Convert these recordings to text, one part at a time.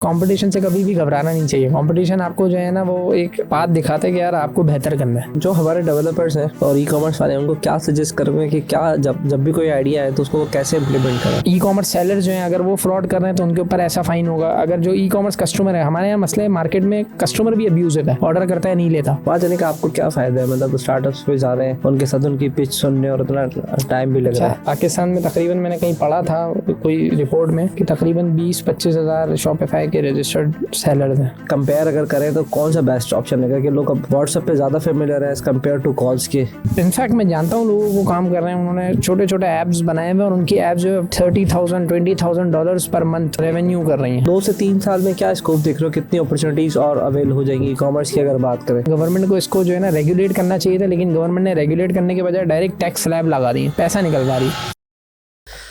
Competition से कभी भी घबराना नहीं चाहिए। कंपटीशन आपको जो है ना वो एक बात दिखाता है कि यार आपको बेहतर करना है। जो हमारे डेवलपर्स हैं और ई कॉमर्स वाले हैं उनको क्या सजेस्ट करोगे कि क्या जब भी कोई आइडिया है तो उसको कैसे इम्प्लीमेंट करें? ई कॉमर्स सेलर जो है अगर वो फ्रॉड कर रहे हैं तो उनके ऊपर ऐसा फाइन होगा। अगर जो ई कॉमर्स कस्टमर है, हमारे यहाँ मसले मार्केट में कस्टमर भी अब्यूजिव है, ऑर्डर करता है नहीं लेता। वहाँ जाने का आपको क्या फायदा है? मतलब स्टार्टअप्स पे जा रहे हैं, उनके साथ उनकी पिच सुनने और उतना टाइम भी लग रहा है। पाकिस्तान में तकरीबन मैंने कहीं पढ़ा था कोई रिपोर्ट में कि तकरीबन 20-25 हज़ार शॉपिफाई के रजिस्टर्ड सेलर्स हैं। कंपेयर अगर करें तो कौन सा बेस्ट ऑप्शन लगा कि लोग अब व्हाट्सएप पे ज़्यादा फेमिलियर है एज कम्पेयर टू कॉल्स के? इनफैक्ट मैं जानता हूँ लोगों को काम कर रहे हैं, उन्होंने छोटे छोटे ऐप्स बनाए हुए और उनकी ऐप्स जो है $30,000-$20,000 पर मंथ रेवेन्यू कर रही हैं। 2 से 3 साल में क्या स्कोप देख रहे हो? कितनी अपॉर्चुनिटीज और अवेल हो जाएंगी ई कॉमर्स की अगर बात करें? गवर्नमेंट को इसको जो है ना रेगुलेट करना चाहिए था, लेकिन गवर्नमेंट ने रेगुलेट करने के बजाय डायरेक्ट टैक्स स्लैब लगा दी है, पैसा निकलवा रही है।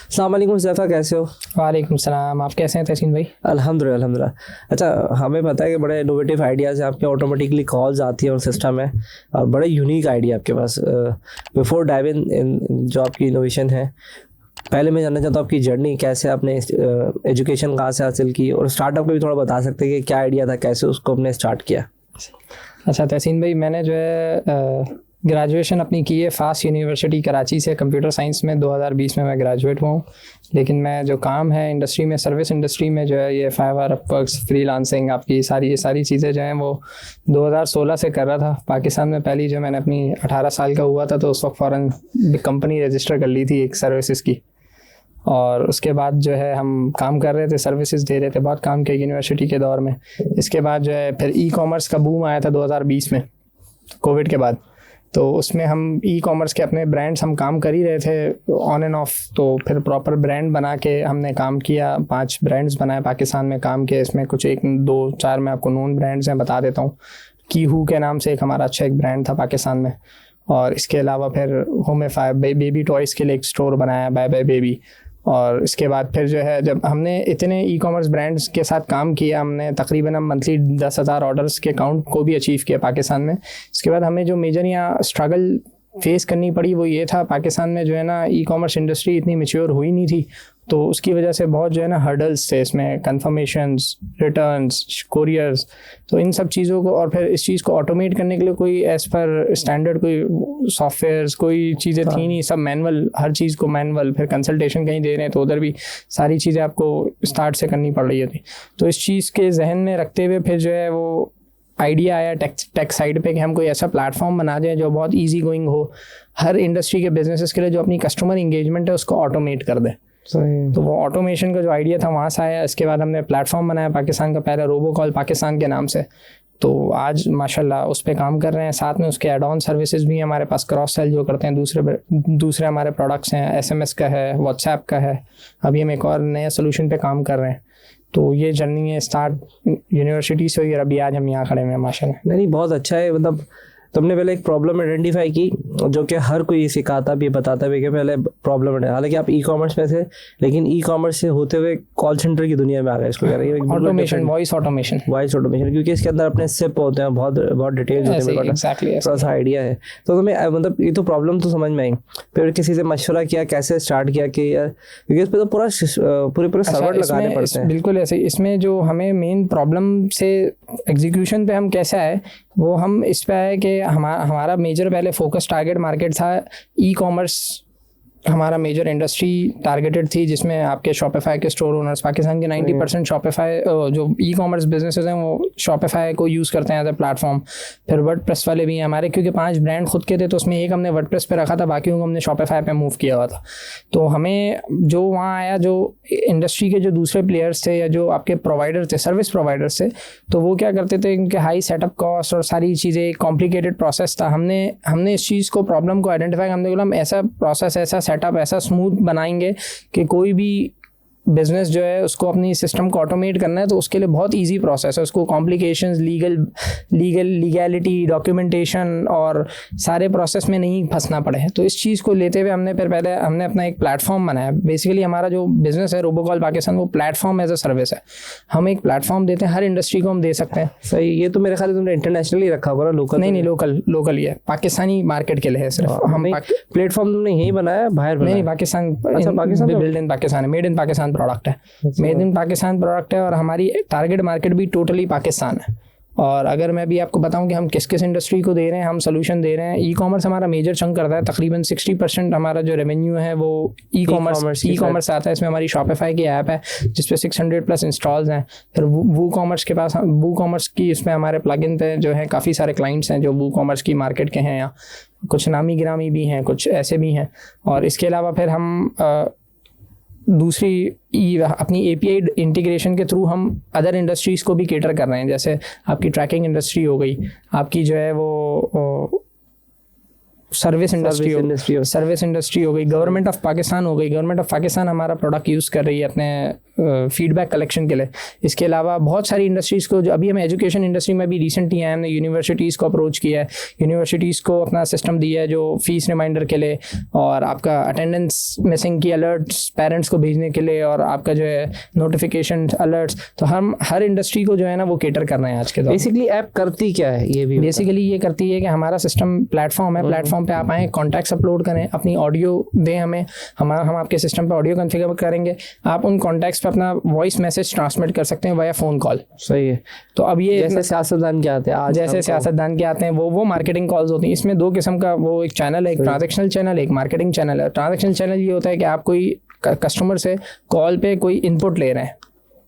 अस्सलाम वालेकुम ज़ैफ़ा, कैसे हो? वालेकुम सलाम, आप कैसे हैं तहसीन भाई? अल्हम्दुलिल्लाह। अच्छा, हमें पता है कि बड़े इनोवेटिव आइडियाज़ हैं आपके, ऑटोमेटिकली कॉल्स आती है और सिस्टम है और बड़े यूनिक आइडिया आपके पास। बिफोर डाइव इन जो आपकी इनोवेशन है, पहले मैं जानना चाहता हूँ आपकी जर्नी कैसे, आपने एजुकेशन कहाँ से हासिल की और स्टार्टअप का भी थोड़ा बता सकते हैं कि क्या आइडिया था, कैसे उसको आपने स्टार्ट किया? अच्छा तहसीन भाई, मैंने जो है ग्रेजुएशन अपनी की है फास्ट यूनिवर्सिटी कराची से, कंप्यूटर साइंस में 2020 में मैं ग्रेजुएट हुआ हूँ। लेकिन मैं जो काम है इंडस्ट्री में, सर्विस इंडस्ट्री में जो है ये फाइवर, अपवर्क्स, फ्रीलांसिंग, आपकी ये सारी चीज़ें जो हैं वो 2016 से कर रहा था। पाकिस्तान में पहली जो मैंने अपनी 18 साल का हुआ था तो उस वक्त फ़ौरन कंपनी रजिस्टर कर ली थी एक सर्विसेज की, और उसके बाद जो है हम काम कर रहे थे, सर्विसेज दे रहे थे, बहुत काम किया यूनिवर्सिटी के दौर में। इसके बाद जो है फिर ई कॉमर्स का बूम आया था 2020 में, कोविड के बाद। तो उसमें हम ई कॉमर्स के अपने ब्रांड्स हम काम कर ही रहे थे ऑन एंड ऑफ। तो फिर प्रॉपर ब्रांड बना के हमने काम किया, 5 ब्रांड्स बनाए पाकिस्तान में काम किया। इसमें कुछ 1-2-4 मैं आपको नोन ब्रांड्स हैं बता देता हूँ। कीहू के नाम से एक हमारा अच्छा एक ब्रांड था पाकिस्तान में, और इसके अलावा फिर होमेफाई बेबी टॉयज़ के लिए एक स्टोर बनाया, बाय बाय बेबी। और इसके बाद फिर जो है जब हमने इतने ई कॉमर्स ब्रांड्स के साथ काम किया, हमने तकरीबन हम मंथली 10,000 ऑर्डर्स के काउंट को भी अचीव किया पाकिस्तान में। इसके बाद हमें जो मेजर यहाँ स्ट्रगल फेस करनी पड़ी वो ये था, पाकिस्तान में जो है ना ई कॉमर्स इंडस्ट्री इतनी मैच्योर हुई नहीं थी, तो उसकी वजह से बहुत जो है ना हर्डल्स थे इसमें, कन्फर्मेशंस, रिटर्न्स, कोरियर्स, तो इन सब चीज़ों को। और फिर इस चीज़ को ऑटोमेट करने के लिए कोई एज़ पर स्टैंडर्ड कोई सॉफ्टवेयर्स, कोई चीज़ें थी नहीं, सब मैनुअल, हर चीज़ को मैनुअल। फिर कंसल्टेशन कहीं दे रहे हैं तो उधर भी सारी चीज़ें आपको स्टार्ट से करनी पड़ रही थी। तो इस चीज़ के जहन में रखते हुए फिर जो है वो आइडिया आया टेक साइड पे कि हम कोई ऐसा प्लेटफॉर्म बना दें जो बहुत इजी गोइंग हो, हर इंडस्ट्री के बिजनेसेस के लिए, जो अपनी कस्टमर इंगेजमेंट है उसको ऑटोमेट कर दे। तो वो ऑटोमेशन का जो आइडिया था वहाँ से आया। इसके बाद हमने प्लेटफॉर्म बनाया पाकिस्तान का पहला, रोबोकॉल पाकिस्तान के नाम से। तो आज माशाल्लाह उस पर काम कर रहे हैं। साथ में उसके एड ऑन सर्विसेज भी हैं हमारे पास, क्रॉस सेल जो करते हैं, दूसरे हमारे प्रोडक्ट्स हैं, SMS का है, व्हाट्सएप का है। अभी हम एक और नए सोल्यूशन पे काम कर रहे हैं। तो ये जर्नी है स्टार्ट यूनिवर्सिटी से हुई और अभी आज हम यहाँ खड़े हैं माशाल्लाह। नहीं, बहुत अच्छा है। मतलब तुमने पहले एक प्रॉब्लम आइडेंटिफाई की जो कि हर कोई सिखाता भी, बताता भी कि पहले प्रॉब्लम है। हालांकि आप ई कॉमर्स में थे, लेकिन ई कॉमर्स से होते हुए कॉल सेंटर की दुनिया में आ गए। इसको कह रहे हैं ऑटोमेशन, वॉइस ऑटोमेशन, क्योंकि इसके अंदर अपने सिप होते हैं, बहुत डिटेल्स होते हैं, थोड़ा सा आइडिया है। तो तुम्हें मतलब ये तो प्रॉब्लम तो समझ में आई, फिर किसी से मशवरा किया, कैसे स्टार्ट किया कि यार, क्योंकि इस पर तो पूरे सर्वर लगाने पड़ते हैं। बिल्कुल ऐसे। इसमें जो हमें मेन प्रॉब्लम से एग्जीक्यूशन पे हम कैसे आए, वो हम इस पे आए कि हमारा मेजर पहले फोकस टारगेट मार्केट था ई कॉमर्स। हमारा मेजर इंडस्ट्री टारगेटेड थी जिसमें आपके शॉपिफाई के स्टोर ओनर्स, पाकिस्तान के 90% शॉपिफाई जो ई कॉमर्स बिजनेसेस हैं वो शॉपिफाई को यूज़ करते हैं एज ए प्लेटफॉर्म। फिर वर्डप्रेस वाले भी हैं हमारे, क्योंकि 5 ब्रांड खुद के थे तो उसमें एक हमने वर्डप्रेस पे रखा था, बाकी को हमने शॉपिफाई पे मूव किया हुआ था। तो हमें जो वहाँ आया, जो इंडस्ट्री के जो दूसरे प्लेयर्स थे या जो आपके प्रोवाइडर थे, सर्विस प्रोवाइडर्स थे, तो वो क्या करते थे, इनके हाई सेटअप कॉस्ट और सारी चीज़ें, कॉम्प्लिकेटेड प्रोसेस था। हमने इस चीज़ को, प्रॉब्लम को आइडेंटिफाई, हमने बोला हम ऐसा प्रोसेस, ऐसा सेटअप ऐसा स्मूथ बनाएंगे कि कोई भी बिजनेस जो है उसको अपनी सिस्टम को ऑटोमेट करना है तो उसके लिए बहुत इजी प्रोसेस है। उसको कॉम्प्लिकेशंस, लीगैलिटी, डॉक्यूमेंटेशन और सारे प्रोसेस में नहीं फंसना पड़े। तो इस चीज़ को लेते हुए हमने फिर पहले हमने अपना एक प्लेटफॉर्म बनाया। बेसिकली हमारा जो बिजनेस है रोबोकॉल पाकिस्तान, वो प्लेटफॉर्म एज अ सर्विस है। हम एक प्लेटफॉर्म देते हैं, हर इंडस्ट्री को हम दे सकते हैं। सही। ये तो मेरे ख्याल से तुमने इंटरनेशनली रखा होगा ना, लोकल? नहीं, लोकल ही है, पाकिस्तानी मार्केट के लिए है सिर्फ। हम प्लेटफॉर्म तुमने यही बनाया, बाहर नहीं, पाकिस्तान, बिल्ड इन पाकिस्तान है, made in Pakistan Pakistan product है, मेड इन पाकिस्तान प्रोडक्ट है, और हमारी टारगेट मार्केट भी टोटली पाकिस्तान है। और अगर मैं भी आपको बताऊं कि हम किस किस इंडस्ट्री को दे रहे हैं, हम सोल्यूशन दे रहे हैं। ई कॉमर्स हमारा मेजर चंक करता है, तकरीबन 60% हमारा जो रेवेन्यू है वो ई कॉमर्स आता है। इसमें हमारी शॉपिफाई की ऐप है जिसपे 600+ इंस्टॉल्स हैं। फिर वू कॉमर्स के पास वू कॉमर्स की इसमें हमारे प्लगइन पे जो है काफ़ी सारे क्लाइंट्स हैं जो वू कॉमर्स की मार्केट के हैं, या कुछ नामी गिरामी भी हैं, कुछ ऐसे भी हैं। और इसके अलावा फिर हम दूसरी अपनी API इंटीग्रेशन के थ्रू हम अदर इंडस्ट्रीज़ को भी केटर कर रहे हैं। जैसे आपकी ट्रैकिंग इंडस्ट्री हो गई, आपकी जो है वो सर्विस इंडस्ट्री हो गई, गवर्नमेंट ऑफ पाकिस्तान हो गई। गवर्नमेंट ऑफ पाकिस्तान हमारा प्रोडक्ट यूज़ कर रही है अपने फीडबैक कलेक्शन के लिए। इसके अलावा बहुत सारी इंडस्ट्रीज़ को, जो अभी हमें एजुकेशन इंडस्ट्री में भी रिसेंटली आए, हमने यूनिवर्सिटीज़ को अप्रोच किया है, यूनिवर्सिटीज़ को अपना सिस्टम दिया है जो फीस रिमाइंडर के लिए, और आपका अटेंडेंस मिसिंग की अलर्ट्स पेरेंट्स को भेजने के लिए, और आपका जो है नोटिफिकेशन अलर्ट्स। तो हम हर इंडस्ट्री को जो है ना वो केटर कर रहे हैं आज के दौर। बेसिकली ऐप करती क्या है? ये भी बेसिकली ये करती है कि हमारा सिस्टम प्लेटफॉर्म है, प्लेटफॉर्म पे आप आएँ, कॉन्टैक्ट्स अपलोड करें, अपनी ऑडियो दें हमें, हम आपके सिस्टम पे ऑडियो कॉन्फ़िगर करेंगे, आप उन कॉन्टैक्ट्स पे अपना वॉइस मैसेज ट्रांसमिट कर सकते हैं वाया फ़ोन कॉल। सही है। तो अब ये जैसे सियासतदान के आते हैं आज, जैसे सियासतदान के आते हैं वो मार्केटिंग कॉल्स होती हैं। इसमें दो किस्म का वो एक चैनल है, एक ट्रांजैक्शनल चैनल, एक मार्केटिंग चैनल है। ट्रांजैक्शनल चैनल ये होता है कि आप कोई कस्टमर से कॉल पे कोई इनपुट ले रहे हैं,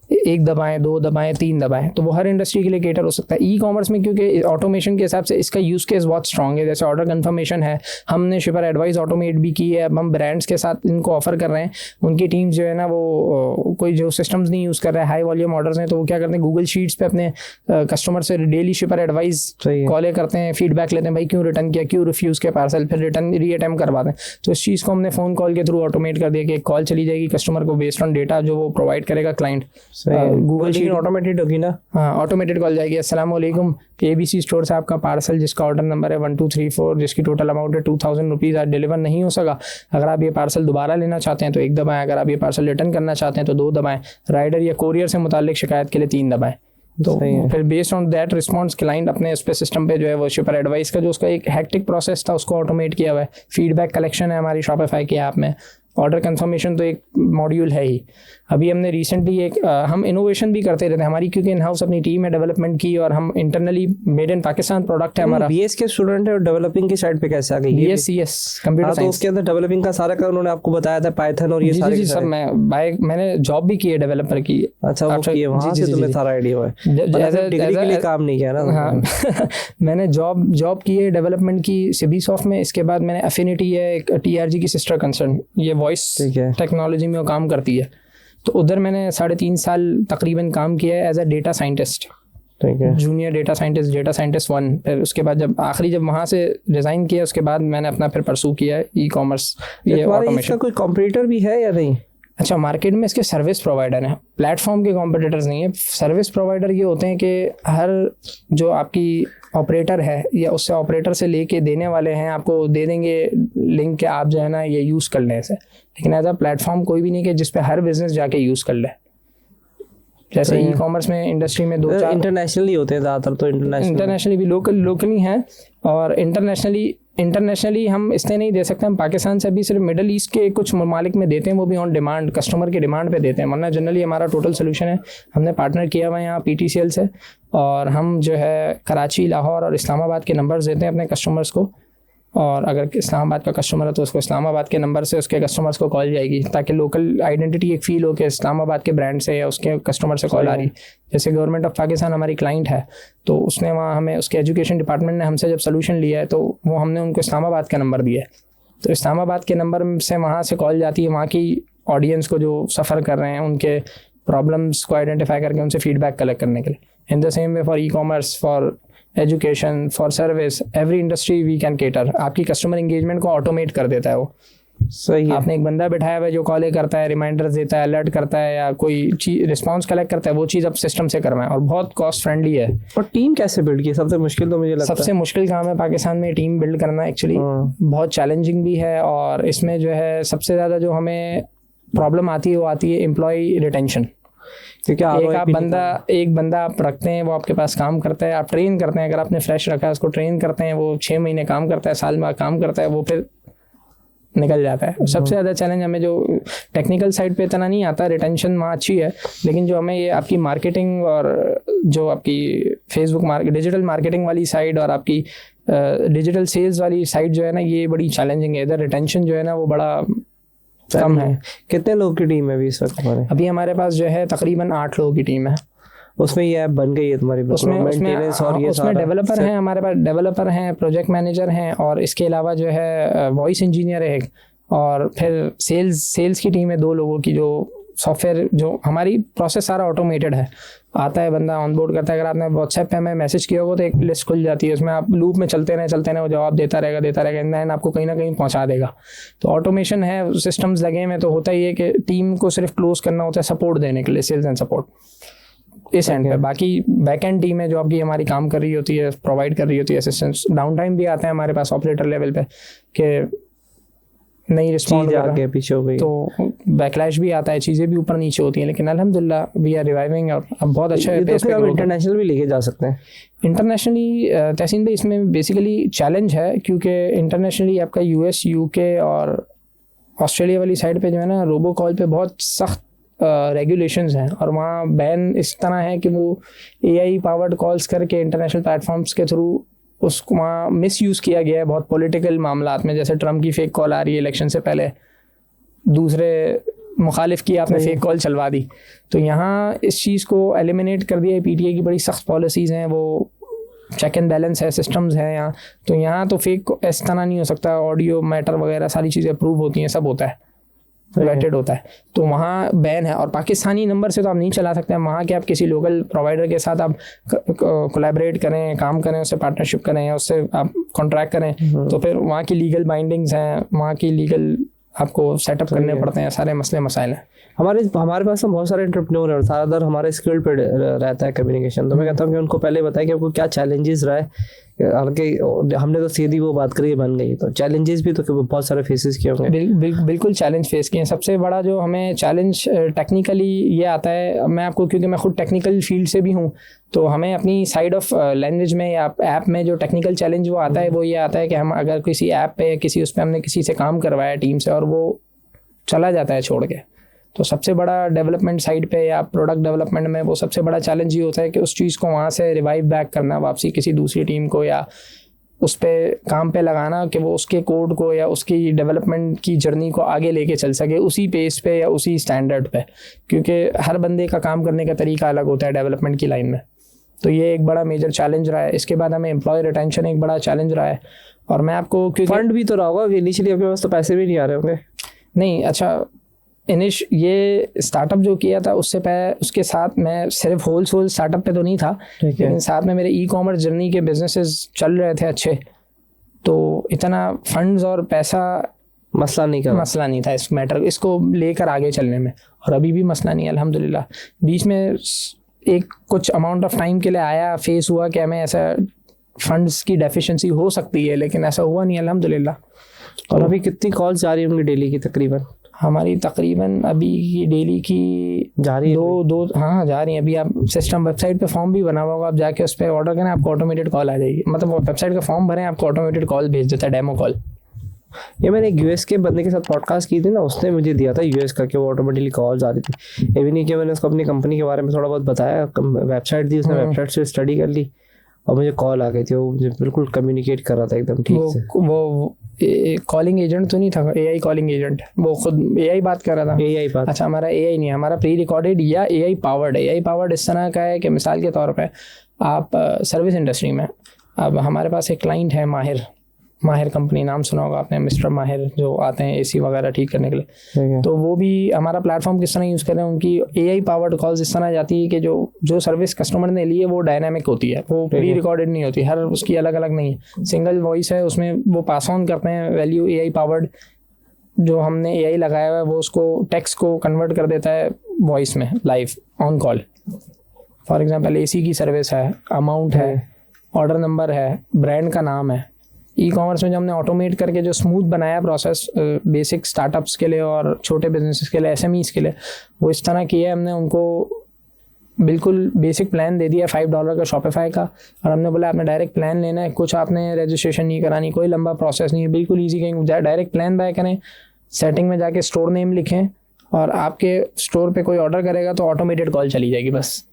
1 दबाएं, 2 दबाएं, 3 दबाएं, तो वो हर इंडस्ट्री के लिए केटर हो सकता है। ई कॉमर्स में क्योंकि ऑटोमेशन के हिसाब से इसका यूज़ केस बहुत स्ट्रॉन्ग है। जैसे ऑर्डर कंफर्मेशन है, हमने शिपर एडवाइस ऑटोमेट भी की है। अब हम ब्रांड्स के साथ इनको ऑफर कर रहे हैं, उनकी टीम जो है ना वो कोई जो सिस्टम्स नहीं यूज़ कर रहे हैं, हाई वॉल्यूम ऑर्डर्स हैं, तो वो क्या करते हैं, गूगल शीट्स पे अपने कस्टमर से डेली शिपर एडवाइस कॉलें करते हैं, फीडबैक लेते हैं, भाई क्यों रिटर्न किया, क्यों रिफ्यूज़ किया पार्सल, फिर रिटर्न रीअटेम्प्ट करवाते हैं। तो इस चीज़ को हमने फ़ोन कॉल के थ्रू ऑटोमेट कर दिया कि एक कॉल चली जाएगी कस्टमर को बेस्ड ऑन डेटा जो वो प्रोवाइड करेगा क्लाइंट। गूगल ऑटोमेटेड होगी ना? हाँ, ऑटोमेटेड कॉल जाएगी, अस्सलाम वालेकुम, ABC स्टोर से आपका पार्सल जिसका ऑर्डर नंबर है 1234, जिसकी टोटल अमाउंट है 2000 रुपीज़, आज डिलीवर नहीं हो सका। अगर आप ये पार्सल दोबारा लेना चाहते हैं तो 1 दबाएं, अगर आप ये पार्सल रिटर्न करना चाहते हैं तो 2 दबाएं, राइडर या कोरियर से मुताल्लिक शिकायत के लिए 3 दबाएं। तो फिर based on that response client अपने उस पे सिस्टम पे जो है वो शिपर एडवाइस का जो उसका एक हेक्टिक प्रोसेस था उसको ऑटोमेट किया हुआ है। फीडबैक कलेक्शन है हमारी शॉपिफाई की ऐप में, ऑर्डर कंफर्मेशन तो एक मॉड्यूल है ही। अभी हमने रिसेंटली एक हम इनोवेशन भी करते रहते हैं हमारी, क्योंकि इन हाउस अपनी टीम है डेवलपमेंट की, और हम internally made in Pakistan product है हमारा। BS के स्टूडेंट है और डेवलपिंग की साइड पे कैसे आ गई? BS computer science. तो उसके अंदर डेवलपिंग का सारा उन्होंने आपको बताया था, पाइथन और ये सारे सब मैंने जॉब भी की है डेवलपर की। अच्छा, वो किए, वहां से तुम्हें सारा आइडिया है, डिग्री के लिए काम नहीं किया ना? हाँ मैंने जॉब की है डेवलपमेंट की सिबीसॉफ्ट में। इसके बाद मैंने एफिनिटी है एक TRG की सिस्टर कंसर्न, ये वॉइस टेक्नोलॉजी में काम करती है, तो उधर मैंने 3.5 साल तकरीबन काम किया है as a data scientist, junior data scientist 1। फिर उसके बाद जब वहाँ से रिज़ाइन किया उसके बाद मैंने अपना फिर परसू किया है ई कॉमर्स। ये ऑटोमेशन कोई कॉम्पिटिटर भी है या नहीं? अच्छा, मार्केट में इसके सर्विस प्रोवाइडर हैं, प्लेटफॉर्म के कॉम्पिटिटर्स नहीं है। सर्विस प्रोवाइडर ये होते हैं कि हर जो आपकी ऑपरेटर है या उससे ऑपरेटर से लेके देने वाले हैं आपको दे देंगे लिंक के आप जो है ना ये यूज़ कर लें ऐसे, लेकिन एज अ प्लेटफॉर्म कोई भी नहीं कि जिस पे हर बिजनेस जाके यूज़ कर ले। जैसे ई कॉमर्स में इंडस्ट्री में 2-4 इंटरनेशनली होते हैं ज़्यादातर, तो इंटरनेशनली भी लोकली हैं, और इंटरनेशनली हम इसलिए नहीं दे सकते। हम पाकिस्तान से अभी सिर्फ मिडल ईस्ट के कुछ ममालिक में देते हैं, वो भी ऑन डिमांड, कस्टमर के डिमांड पे देते हैं, वरना जनरली हमारा टोटल सोल्यूशन है। हमने पार्टनर किया हुआ है यहाँ PTCL से, और हम जो है कराची, लाहौर और इस्लामाबाद के नंबर्स देते हैं अपने कस्टमर्स को, और अगर इस्लामाबाद का कस्टमर है तो उसको इस्लामाबाद के नंबर से उसके कस्टमर्स को कॉल जाएगी, ताकि लोकल आइडेंटिटी एक फील हो कि इस्लामाबाद के ब्रांड से या उसके कस्टमर से कॉल आ रही। जैसे गवर्नमेंट ऑफ पाकिस्तान हमारी क्लाइंट है, तो उसने वहाँ हमें उसके एजुकेशन डिपार्टमेंट ने हमसे जब सोल्यूशन लिया है तो वो हमने उनको इस्लामाबाद का नंबर दिया है, तो इस्लामाबाद के नंबर से वहाँ से कॉल जाती है वहाँ की ऑडियंस को जो सफ़र कर रहे हैं, उनके प्रॉब्लम्स को आइडेंटिफाई करके उनसे फीडबैक कलेक्ट करने के लिए। In the same way for e commerce, for education, for service, every industry we can cater. आपकी कस्टमर इंगेजमेंट को ऑटोमेट कर देता है वो। सही है। आपने एक बंदा बिठाया हुआ है जो कॉलें करता है, रिमाइंडर्स देता है, अलर्ट करता है, या कोई चीज रिस्पांस कलेक्ट करता है, वो चीज़ अब सिस्टम से करवाएं, और बहुत कॉस्ट फ्रेंडली है। और टीम कैसे बिल्ड की? सबसे मुश्किल तो मुझे लगता है सबसे मुश्किल काम है पाकिस्तान में टीम बिल्ड करना, एक्चुअली बहुत चैलेंजिंग भी है, और इसमें जो है सबसे ज़्यादा जो हमें प्रॉब्लम आती है वो आती है एम्प्लॉय रिटेंशन। क्योंकि एक बंदा आप रखते हैं, वो आपके पास काम करता है, आप ट्रेन करते हैं, अगर आपने फ्रेश रखा है उसको ट्रेन करते हैं, वो 6 महीने काम करता है, साल में काम करता है, वो फिर निकल जाता है। सबसे ज़्यादा चैलेंज हमें जो टेक्निकल साइड पे इतना नहीं आता, रिटेंशन वहाँ अच्छी है, लेकिन जो हमें ये आपकी मार्केटिंग और जो आपकी फेसबुक डिजिटल मार्केटिंग वाली साइड और आपकी डिजिटल सेल्स वाली साइड जो है ना, ये बड़ी चैलेंजिंग है। इधर रिटेंशन जो है ना वो बड़ा कम है। कितने लोग की टीम है अभी इस वक्त हमारे? अभी हमारे पास जो है तकरीबन 8 लोगों की टीम है। उसमें ये ऐप बन गई है तुम्हारी? उसमें डेवलपर हैं, हमारे पास डेवलपर हैं, प्रोजेक्ट मैनेजर हैं, और इसके अलावा जो है वॉइस इंजीनियर है एक, और फिर सेल्स की टीम है 2 लोगों की। जो सॉफ्टवेयर, जो हमारी प्रोसेस सारा ऑटोमेटेड है, आता है बंदा ऑनबोर्ड करता है। अगर आपने व्हाट्सएप पे हमें मैसेज किया होगा तो एक लिस्ट खुल जाती है, उसमें आप लूप में चलते रहे, वो जवाब देता रहेगा, एंड देन आपको कहीं ना कहीं पहुंचा देगा। तो ऑटोमेशन है, सिस्टम्स लगे हुए, तो होता ही है कि टीम को सिर्फ क्लोज करना होता है सपोर्ट देने के लिए, सेल्स एंड सपोर्ट इस एंड पे। बाकी बैक एंड टीम है जो आपकी हमारी काम कर रही होती है, प्रोवाइड कर रही होती है असिस्टेंस। डाउन टाइम भी आते हैं हमारे पास ऑपरेटर लेवल पे कि नहीं रिस्पॉन्ड आगे पीछे हो गई, तो बैकलैश भी आता है, चीज़ें भी ऊपर नीचे होती हैं, लेकिन अल्हम्दुलिल्लाह वी आर रिवाइविंग और अब बहुत अच्छा है। तो फिर हम इंटरनेशनल भी लेके जा सकते हैं? इंटरनेशनली तहसीन भाई इसमें बेसिकली चैलेंज है, क्योंकि इंटरनेशनली आपका US, UK और ऑस्ट्रेलिया वाली साइड पे जो है ना, रोबो कॉल पे बहुत सख्त रेगुलेशंस हैं, और वहाँ बैन इस तरह है कि वो AI पावर्ड कॉल्स करके इंटरनेशनल प्लेटफॉर्म्स के थ्रू उसको वहाँ मिस यूज़ किया गया है बहुत पॉलिटिकल मामलात में। जैसे ट्रम्प की फेक कॉल आ रही है इलेक्शन से पहले, दूसरे मुखालिफ की आपने फेक कॉल चलवा दी। तो यहाँ इस चीज़ को एलिमिनेट कर दिया है। PTA की बड़ी सख्त पॉलिसीज़ हैं, वो चेक एंड बैलेंस है, सिस्टम्स हैं यहाँ। तो यहाँ तो फेक इस तरह नहीं हो सकता, ऑडियो मैटर वगैरह सारी चीज़ें अप्रूव होती हैं, सब होता है, वेटेड होता है। तो वहाँ बैन है, और पाकिस्तानी नंबर से तो आप नहीं चला सकते हैं। वहाँ के आप किसी लोकल प्रोवाइडर के साथ आप कोलैबोरेट करें, काम करें, उससे पार्टनरशिप करें या उससे आप कॉन्ट्रैक्ट करें, तो फिर वहाँ की लीगल बाइंडिंग्स हैं, वहाँ की लीगल आपको सेटअप करने पड़ते हैं, सारे मसले मसाइल हैं। हमारे पास तो बहुत सारे एंटरप्रेन्योर हैं, ज़्यादातर हमारे स्किल पे रहता है कम्युनिकेशन। तो मैं कहता हूँ कि उनको पहले बताया कि आपको क्या चैलेंजेस रहा है। हालांकि हमने तो सीधी वो बात करी, बन गई, तो चैलेंजेस भी तो बहुत सारे फेसेस किए होंगे। बिल्कुल चैलेंज फेस किए हैं। सबसे बड़ा जो हमें चैलेंज टेक्निकली ये आता है, मैं आपको, क्योंकि मैं खुद टेक्निकल फील्ड से भी हूँ, तो हमें अपनी साइड ऑफ लैंग्वेज में या ऐप में जो टेक्निकल चैलेंज वो आता है, वो ये आता है कि हम अगर किसी ऐप पे किसी उस पर हमने किसी से काम करवाया टीम से, और वो चला जाता है छोड़ के, तो सबसे बड़ा डेवलपमेंट साइड पे या प्रोडक्ट डेवलपमेंट में वो सबसे बड़ा चैलेंज ये होता है कि उस चीज़ को वहाँ से रिवाइव बैक करना, वापसी किसी दूसरी टीम को या उस पर काम पे लगाना कि वो उसके कोड को या उसकी डेवलपमेंट की जर्नी को आगे लेके चल सके उसी पेस पे या उसी स्टैंडर्ड पे, क्योंकि हर बंदे का काम करने का तरीका अलग होता है डेवलपमेंट की लाइन में। तो ये एक बड़ा मेजर चैलेंज रहा है। इसके बाद हमें एम्प्लॉय रिटेंशन एक बड़ा चैलेंज रहा है। और मैं आपको, क्योंकि फंड भी तो रहा होगा, इनिशियली आपके पास तो पैसे भी नहीं आ रहे होंगे? नहीं, अच्छा, ये स्टार्टअप जो किया था उसके साथ मैं सिर्फ होल स्टार्टअप पे तो नहीं था, लेकिन साथ में मेरे ई-कॉमर्स जर्नी के बिजनेसेस चल रहे थे अच्छे, तो इतना फंड्स और पैसा मसला नहीं था इस मैटर, इसको लेकर आगे चलने में, और अभी भी मसला नहीं है अल्हम्दुलिल्लाह। बीच में एक कुछ अमाउंट ऑफ टाइम के लिए आया, फेस हुआ कि हमें ऐसा फंड्स की डेफिशिएंसी हो सकती है, लेकिन ऐसा हुआ नहीं अल्हम्दुलिल्लाह। और अभी कितनी कॉल्स जा रही होंगी डेली की? तकरीबन हमारी तकरीबन अभी डेली की जा रही है दो हाँ जा रही हैं। अभी आप सिस्टम वेबसाइट पे फॉर्म भी बना हुआ होगा, आप जाके उस पर ऑर्डर करें, आपको ऑटोमेटेड कॉल आ जाएगी। मतलब वेबसाइट का फॉर्म भरें, आपको ऑटोमेटेड कॉल भेज देता है, डेमो कॉल। ये मैंने एक US के बंदे के साथ पॉडकास्ट की थी ना, उसने मुझे दिया था US का कि वो ऑटोमेटिकली कॉल्स आ रही थी। ये भी नहीं कि मैंने उसको अपनी कंपनी के बारे में थोड़ा बहुत बताया, वेबसाइट दी उसने, वेबसाइट से स्टडी कर ली और मुझे कॉल आ गई थी। वो मुझे बिल्कुल कम्युनिकेट कर रहा था एकदम ठीक से। वो कॉलिंग एजेंट तो नहीं था, AI कॉलिंग एजेंट, वो खुद AI बात कर रहा था। AI बात? अच्छा, हमारा AI नहीं है, हमारा प्री रिकॉर्डेड या AI पावर्ड इस तरह का है कि मिसाल के तौर पे आप सर्विस इंडस्ट्री में, अब हमारे पास एक क्लाइंट है माहिर कंपनी, नाम सुना होगा आपने, मिस्टर माहिर, जो आते हैं AC वगैरह ठीक करने के लिए। तो वो भी हमारा प्लेटफॉर्म किस तरह यूज़ कर रहे हैं, उनकी AI पावर्ड कॉल्स इस तरह जाती है कि जो सर्विस कस्टमर ने ली है वो डायनामिक होती है, वो प्री रिकॉर्डेड नहीं होती, हर उसकी अलग अलग नहीं है, सिंगल वॉइस है, उसमें वो पास ऑन करते हैं वैल्यू। AI पावर्ड जो हमने AI लगाया हुआ है वो उसको टेक्स्ट को कन्वर्ट कर देता है वॉइस में, live on call. For example AC की सर्विस है, अमाउंट है, ऑर्डर नंबर है, ब्रांड का नाम है। ई-कॉमर्स में जो हमने ऑटोमेट करके जो स्मूथ बनाया प्रोसेस बेसिक स्टार्टअप्स के लिए और छोटे बिजनेसेस के लिए, SMEs के लिए, वो इस तरह किया है हमने, उनको बिल्कुल बेसिक प्लान दे दिया $5 का शॉपिफाई का, और हमने बोला आपने डायरेक्ट प्लान लेना है, कुछ आपने रजिस्ट्रेशन नहीं करानी, कोई लंबा प्रोसेस नहीं है, बिल्कुल ईजी, कहीं डायरेक्ट प्लान बाय करें, सेटिंग में जाके स्टोर नेम लिखें और आपके स्टोर पे कोई ऑर्डर करेगा तो ऑटोमेटेड कॉल चली जाएगी बस।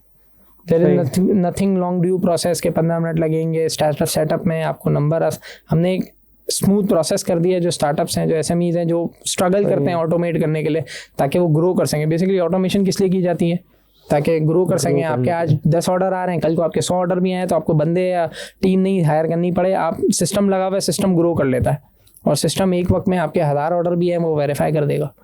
There is nothing long due process के 15 मिनट लगेंगे। स्टार्टअप सेटअप में आपको नंबर, हमने एक स्मूथ प्रोसेस कर दिया जो स्टार्टअप्स हैं, जो एसएमईज हैं, जो स्ट्रगल करते हैं ऑटोमेट करने के लिए, ताकि वो ग्रो कर सकें। बेसिकली ऑटोमेशन किस लिए की जाती है? ताकि ग्रो कर सकें। आपके आज 10 ऑर्डर आ रहे हैं, कल को आपके 100 ऑर्डर भी आए तो आपको बंदे या टीम नहीं हायर करनी पड़े, आप सिस्टम लगा हुआ है, सिस्टम ग्रो कर लेता है, और सिस्टम एक वक्त में आपके 1000 ऑर्डर भी हैं वो वेरीफाई कर देगा।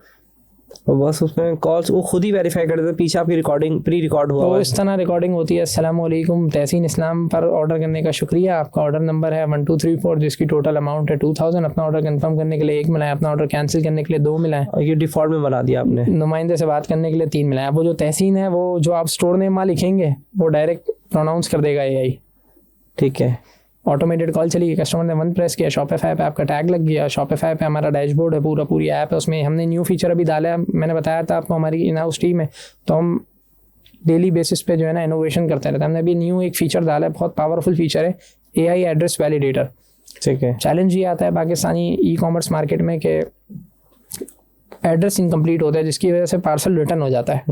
और बस उसमें कॉल्स वो खुद ही वेरीफाई कर देते हैं, पीछे आपकी रिकॉर्डिंग प्री रिकॉर्ड हुआ तो इस तरह रिकॉर्डिंग होती है। अस्सलाम वालेकुम, तहसीन इस्लाम पर ऑर्डर करने का शुक्रिया। आपका ऑर्डर नंबर है 1234 जिसकी टोटल अमाउंट है 2000। अपना ऑर्डर कंफर्म करने के लिए 1 मिला है, अपना ऑर्डर कैंसिल करने के लिए 2 मिला है, और ये डिफॉल्ट में बना दिया आपने। नुमाइंदे से बात करने के लिए 3 मिला है। अब वो जो तहसीन है, वो जो आप स्टोर नेम वहाँ लिखेंगे वो डायरेक्ट प्रोनाउंस कर देगा एआई। ठीक है, ऑटोमेटेड कॉल चली गई, कस्टमर ने 1 प्रेस किया, शॉपिफाई पे आपका टैग लग गया, शॉपिफाई पे हमारा डैशबोर्ड है, पूरी ऐप है, उसमें हमने न्यू फीचर अभी डाला है। मैंने बताया था आपको हमारी इन हाउस टीम है, तो हम डेली बेसिस पे जो है ना इनोवेशन करते रहते हैं। हमने अभी न्यू एक फीचर डाला है, बहुत पावरफुल फीचर है, एआई एड्रेस वैलिडेटर। ठीक है। चैलेंज ये आता है पाकिस्तानी ई कॉमर्स मार्केट में कि एड्रेस इनकम्प्लीट होता है, जिसकी वजह से पार्सल रिटर्न हो जाता है।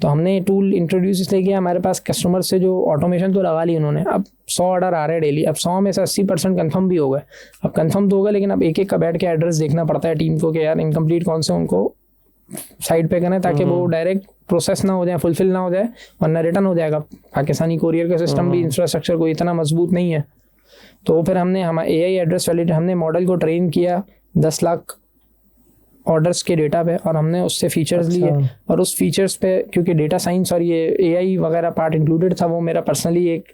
तो हमने टूल इंट्रोड्यूस इसलिए किया, हमारे पास कस्टमर से जो ऑटोमेशन तो लगा ली उन्होंने, अब 100 ऑर्डर आ रहे हैं डेली, अब 100 में से 80% कन्फर्म भी हो गए। अब कन्फर्म तो होगा, लेकिन अब एक का बैठ के एड्रेस देखना पड़ता है टीम को कि यार इनकम्प्लीट कौन से उनको साइड पे करना है, ताकि वो डायरेक्ट प्रोसेस ना हो जाए, फुलफिल ना हो जाए, वरना रिटर्न हो जाएगा। पाकिस्तानी कोरियर का सिस्टम भी इंफ्रास्ट्रक्चर कोई इतना मजबूत नहीं है। तो फिर हमने हमारे एआई एड्रेस वैलिडेटर, हमने मॉडल को ट्रेन किया 10 लाख ऑर्डर्स के डेटा पे, और हमने उससे फीचर्स लिए, और उस फीचर्स पे क्योंकि डेटा साइंस और ये एआई वगैरह पार्ट इंक्लूडेड था, वो मेरा पर्सनली एक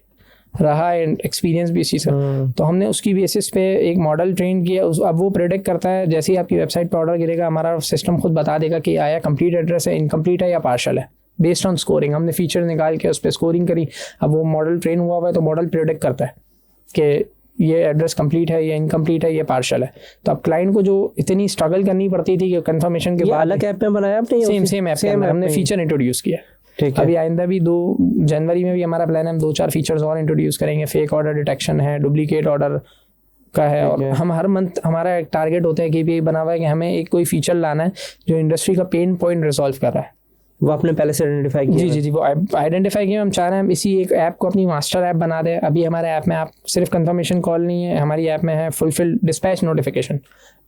रहा एक्सपीरियंस भी इसी से। तो हमने उसकी बेसिस पे एक मॉडल ट्रेन किया। अब वो प्रेडिक्ट करता है, जैसे ही आपकी वेबसाइट पे ऑर्डर गिरेगा, हमारा सिस्टम खुद बता देगा कि आया कंप्लीट एड्रेस है, इनकम्प्लीट है या पार्शल है, बेस्ड ऑन स्कोरिंग। हमने फीचर निकाल के उस पर स्कोरिंग करी। अब वो मॉडल ट्रेन हुआ है तो मॉडल प्रेडिक्ट करता है कि ये एड्रेस कंप्लीट है, ये इनकम्प्लीट है, ये पार्शल है। तो अब क्लाइंट को जो इतनी स्ट्रगल करनी पड़ती थी कि कंफर्मेशन के बाद, अलग ऐप में बनाया आपने? सेम ऐप में हमने फीचर इंट्रोड्यूस किया। ठीक है। अभी आइंदा भी 2 जनवरी में भी हमारा प्लान है, हम 2-4 फीचर्स और इंट्रोड्यूस करेंगे। फेक ऑर्डर डिटेक्शन है, डुप्लीकेट ऑर्डर का है, और हम हर मंथ हमारा एक टारगेट होता है KPI बना हुआ है कि हमें एक कोई फीचर लाना है जो इंडस्ट्री का पेन पॉइंट रिजॉल्व कर रहा है। वो आपने पहले से आइडेंटिफाई किया? जी, वो आइडेंटिफाई किया। हम चाह रहे हैं हम इसी एक ऐप को अपनी मास्टर ऐप बना दें। अभी हमारे ऐप में आप सिर्फ कंफर्मेशन कॉल नहीं है, हमारी ऐप में है फुलफिल डिस्पैच नोटिफिकेशन।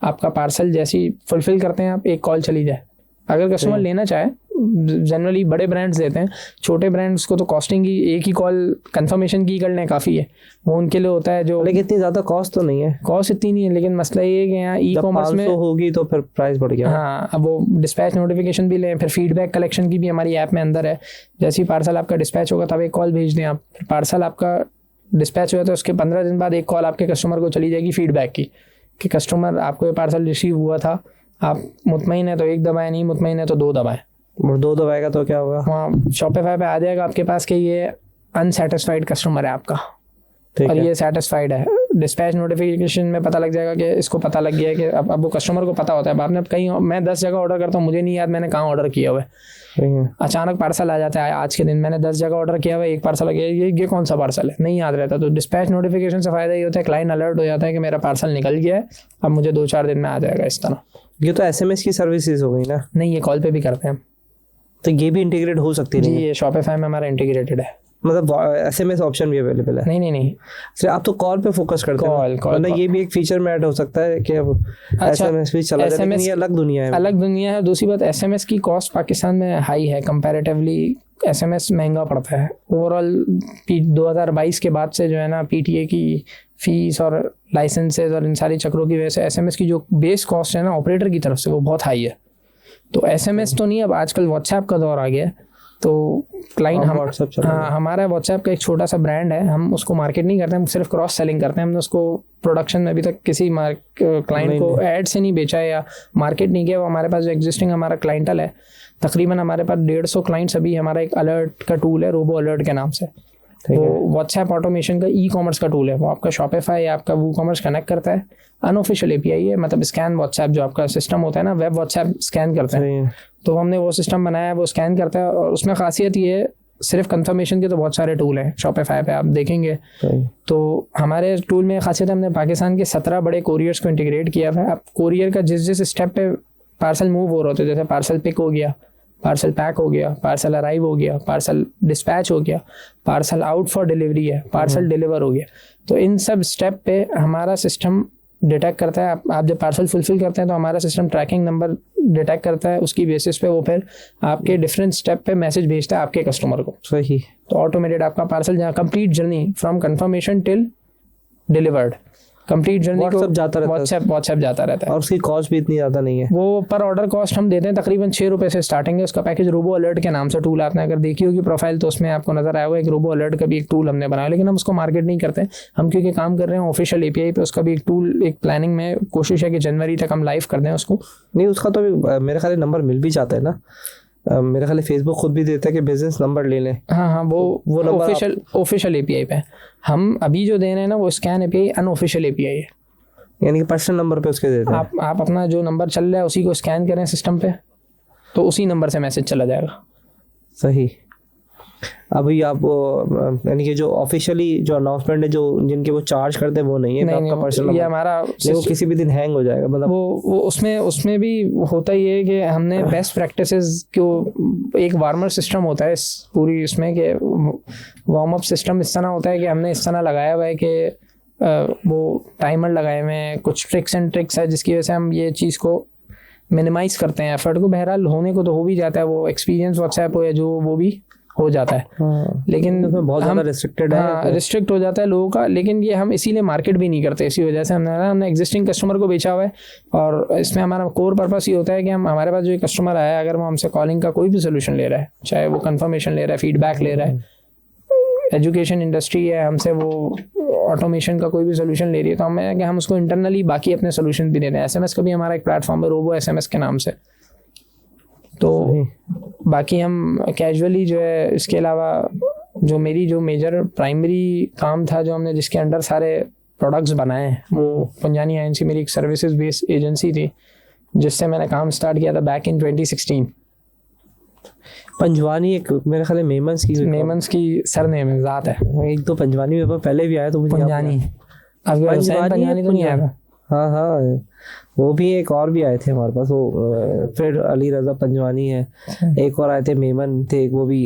आपका पार्सल जैसे ही फुलफिल करते हैं आप, एक कॉल चली जाए। अगर कस्टमर लेना चाहे, जनरली बड़े ब्रांड्स देते हैं, छोटे ब्रांड्स को तो कॉस्टिंग की एक ही कॉल कंफर्मेशन की कर लें काफ़ी है, वो उनके लिए होता है जो। लेकिन इतनी ज़्यादा कॉस्ट तो नहीं है? कॉस्ट इतनी नहीं है, लेकिन मसला ये है कि यहाँ ई कॉमर्स में होगी तो फिर प्राइस बढ़ गया। हाँ, अब वो डिस्पैच नोटिफिकेशन भी लें, फिर फीडबैक कलेक्शन की भी हमारी ऐप में अंदर है। जैसे ही पार्सल आपका डिस्पैच होगा तब एक कॉल भेज दें आप, फिर पार्सल आपका डिस्पैच हुआ तो उसके 15 दिन बाद एक कॉल आपके कस्टमर को चली जाएगी फीडबैक की, कि कस्टमर आपको ये पार्सल रिसीव हुआ था, आप मुतमईन है तो 1 दबाएं, नहीं मुतमईन है तो 2 दबाएं। और 2 दबाएगा तो क्या होगा? वहाँ शॉपिफाई पे आ जाएगा आपके पास कि ये अनसेटिस्फाइड कस्टमर है आपका, और ये सेटिस्फाइड है। डिस्पैच नोटिफिकेशन में पता लग जाएगा कि इसको पता लग गया है कि अब वो कस्टमर को पता होता है। अब आपने कहीं, मैं 10 जगह ऑर्डर करता हूँ, मुझे नहीं याद मैंने कहाँ ऑर्डर किया हुआ है, अचानक पार्सल आ जाता है आज के दिन, मैंने 10 जगह ऑर्डर किया हुआ है, एक पार्सल आ गया, ये कौन सा पार्सल है, नहीं याद रहता। तो डिस्पैच नोटिफिकेशन से फ़ायदा ये होता है, क्लाइंट अलर्ट हो जाता है कि मेरा पार्सल निकल गया है, अब मुझे 2-4 दिन में आ जाएगा। इस तरह ये तो SMS की सर्विसेज हो गई ना? नहीं, ये कॉल पे भी करते हैं हम। तो ये भी इंटीग्रेट हो सकती है? जी, ये शॉपिफाई में हमारा इंटीग्रेटेड है, मतलब SMS ऑप्शन भी अवेलेबल है? नहीं, सिर्फ आप तो कॉल पे फोकस करते हैं। कॉल ये भी एक फीचर में ऐड हो सकता है कि अब SMS भी चला जाए, लेकिन ये अलग दुनिया है। अलग दुनिया है। दूसरी बात, SMS की कॉस्ट पाकिस्तान में हाई है कंपैरेटिवली, SMS महंगा पड़ता है ओवरऑल। 2022 के बाद से जो है ना, PTA की फीस और लाइसेंसेज और इन सारी चक्रों की वजह से SMS की जो बेस कॉस्ट है ना ऑपरेटर की तरफ से, वो बहुत हाई है। तो SMS तो नहीं, अब आजकल व्हाट्सएप का दौर आ गया है, तो क्लाइंट हमारा व्हाट्सएप का एक छोटा सा ब्रांड है, हम उसको मार्केट नहीं करते, हम सिर्फ क्रॉस सेलिंग करते हैं। हमने उसको प्रोडक्शन में अभी तक किसी क्लाइंट को ऐड से नहीं बेचा है या मार्केट नहीं किया। वो हमारे पास जो एग्जिस्टिंग हमारा क्लाइंटल है, तकरीबन हमारे पास 150 क्लाइंट्स अभी, हमारा एक अलर्ट का टूल है रोबो अलर्ट के नाम से, वो व्हाट्सएप ऑटोमेशन का ई कॉमर्स का टूल है। वो आपका शॉपिफाई या आपका वो कॉमर्स कनेक्ट करता है, अनऑफिशियल API है, मतलब स्कैन व्हाट्सएप जो आपका सिस्टम होता है ना, वेब व्हाट्सएप स्कैन करते हैं, तो हमने वो सिस्टम बनाया है, वो स्कैन करता है। और उसमें खासियत ये है, सिर्फ कंफर्मेशन के तो बहुत सारे टूल हैं, शॉपिफाई पे आप देखेंगे तो हमारे टूल में खासियत है हमने पाकिस्तान के 17 बड़े कोरियर्स को इंटीग्रेट किया हुआ है। अब कोरियर का जिस जिस स्टेप पे पार्सल मूव हो रहा होता है, जैसे पार्सल पिक हो गया, पार्सल पैक हो गया, पार्सल अराइव हो गया, पार्सल डिस्पैच हो गया, पार्सल आउट फॉर डिलीवरी है, पार्सल डिलीवर हो गया, तो इन सब स्टेप पे हमारा सिस्टम डिटेक्ट करता है। आप जब पार्सल फुलफिल करते हैं तो हमारा सिस्टम ट्रैकिंग नंबर डिटेक्ट करता है, उसकी बेसिस पे वो फिर आपके डिफरेंट स्टेप पे मैसेज भेजता है आपके कस्टमर को। सही। तो ऑटोमेटेड आपका पार्सल जहाँ complete journey from confirmation till delivered, complete journey को व्हाट्सएप जाता रहता है। और उसकी कॉस्ट भी इतनी ज़्यादा नहीं है। वो पर ऑर्डर कॉस्ट हम देते हैं तकरीबन 6 रुपये से स्टार्टिंग है। उसका पैकेज रोबो अलर्ट के नाम से टूल, आपने अगर देखी होगी प्रोफाइल तो उसमें आपको नजर आया होगा एक रोबो अलर्ट का भी एक टूल हमने बनाया, लेकिन हम उसको मार्केट नहीं करते। हम क्योंकि काम कर रहे हैं ऑफिशियल API पे, उसका भी एक टूल एक प्लानिंग में कोशिश है कि जनवरी तक हम लाइव कर दें उसको। नहीं, उसका तो मेरे ख्याल नंबर मिल भी जाता है ना, मेरे ख्याल फेसबुक खुद भी देता है कि बिजनेस नंबर ले लें। हाँ, वो ऑफिशियल API पे। हम अभी जो दे रहे हैं ना वो स्कैन API अनऑफिशियल API है, यानी कि पर्सनल नंबर पे उसके देते हैं। आप अपना जो नंबर चल रहा है उसी को स्कैन करें सिस्टम पे, तो उसी नंबर से मैसेज चला जाएगा। सही। अभी आप यानी कि जो ऑफिशियली जो अनाउंसमेंट है जो जिनके वो चार्ज करते हैं वो नहीं है, नहीं, आपका पर्सनल ये हमारा वो किसी भी दिन हैंग हो जाएगा, मतलब वो उसमें भी होता ही है कि हमने बेस्ट प्रैक्टिसेस को एक वार्मर सिस्टम होता है इस पूरी इसमें कि वार्म अप सिस्टम इस तरह होता है कि हमने इस तरह लगाया हुआ है कि वो टाइमर लगाए हुए हैं, कुछ ट्रिक्स एंड ट्रिक्स है जिसकी वजह से हम ये चीज़ को मिनिमाइज़ करते हैं। एफर्ट को बहरहाल होने को तो हो भी जाता है, वो एक्सपीरियंस व्हाट्सएप हो या जो वो भी हो जाता है, लेकिन बहुत ज़्यादा रिस्ट्रिक्टेड है, रिस्ट्रिक्ट हो जाता है लोगों का। लेकिन ये हम इसीलिए मार्केट भी नहीं करते, इसी वजह से हमने एग्जिस्टिंग कस्टमर को बेचा हुआ है। और इसमें हमारा कोर पर्पस ये होता है कि हमारे पास जो कस्टमर आया अगर वो हमसे कॉलिंग का कोई भी सोल्यूशन ले रहा है, चाहे वो कंफर्मेशन ले रहा है, फीडबैक ले रहा है, एजुकेशन इंडस्ट्री है, हमसे वो ऑटोमेशन का कोई भी सोल्यूशन ले रही है, तो हम उसको इंटरनली बाकी अपने सोल्यूशन भी दे रहे हैं। SMS का भी हमारा एक प्लेटफॉर्म है रोबो SMS के नाम से। तो बाकी हम कैजुअली जो है, इसके अलावा जो मेरी जो मेजर प्राइमरी काम था जो हमने जिसके अंडर सारे प्रोडक्ट्स बनाए हैं, वो पंजानी INC मेरी एक सर्विसेज बेस्ड एजेंसी थी जिससे मैंने काम स्टार्ट किया था बैक इन 2016। पंजवानी एक मेरे ख्याल मेमन्स की सरनेम है, ज़ात है। एक तो पंजवानी में पहले भी आया तो मुझे पंजानी पंजानी तो नहीं आया था। हाँ, वो भी एक और भी आए थे हमारे पास, वो फिर अली रजा पंजवानी है, एक और आए थे मेमन थे, वो भी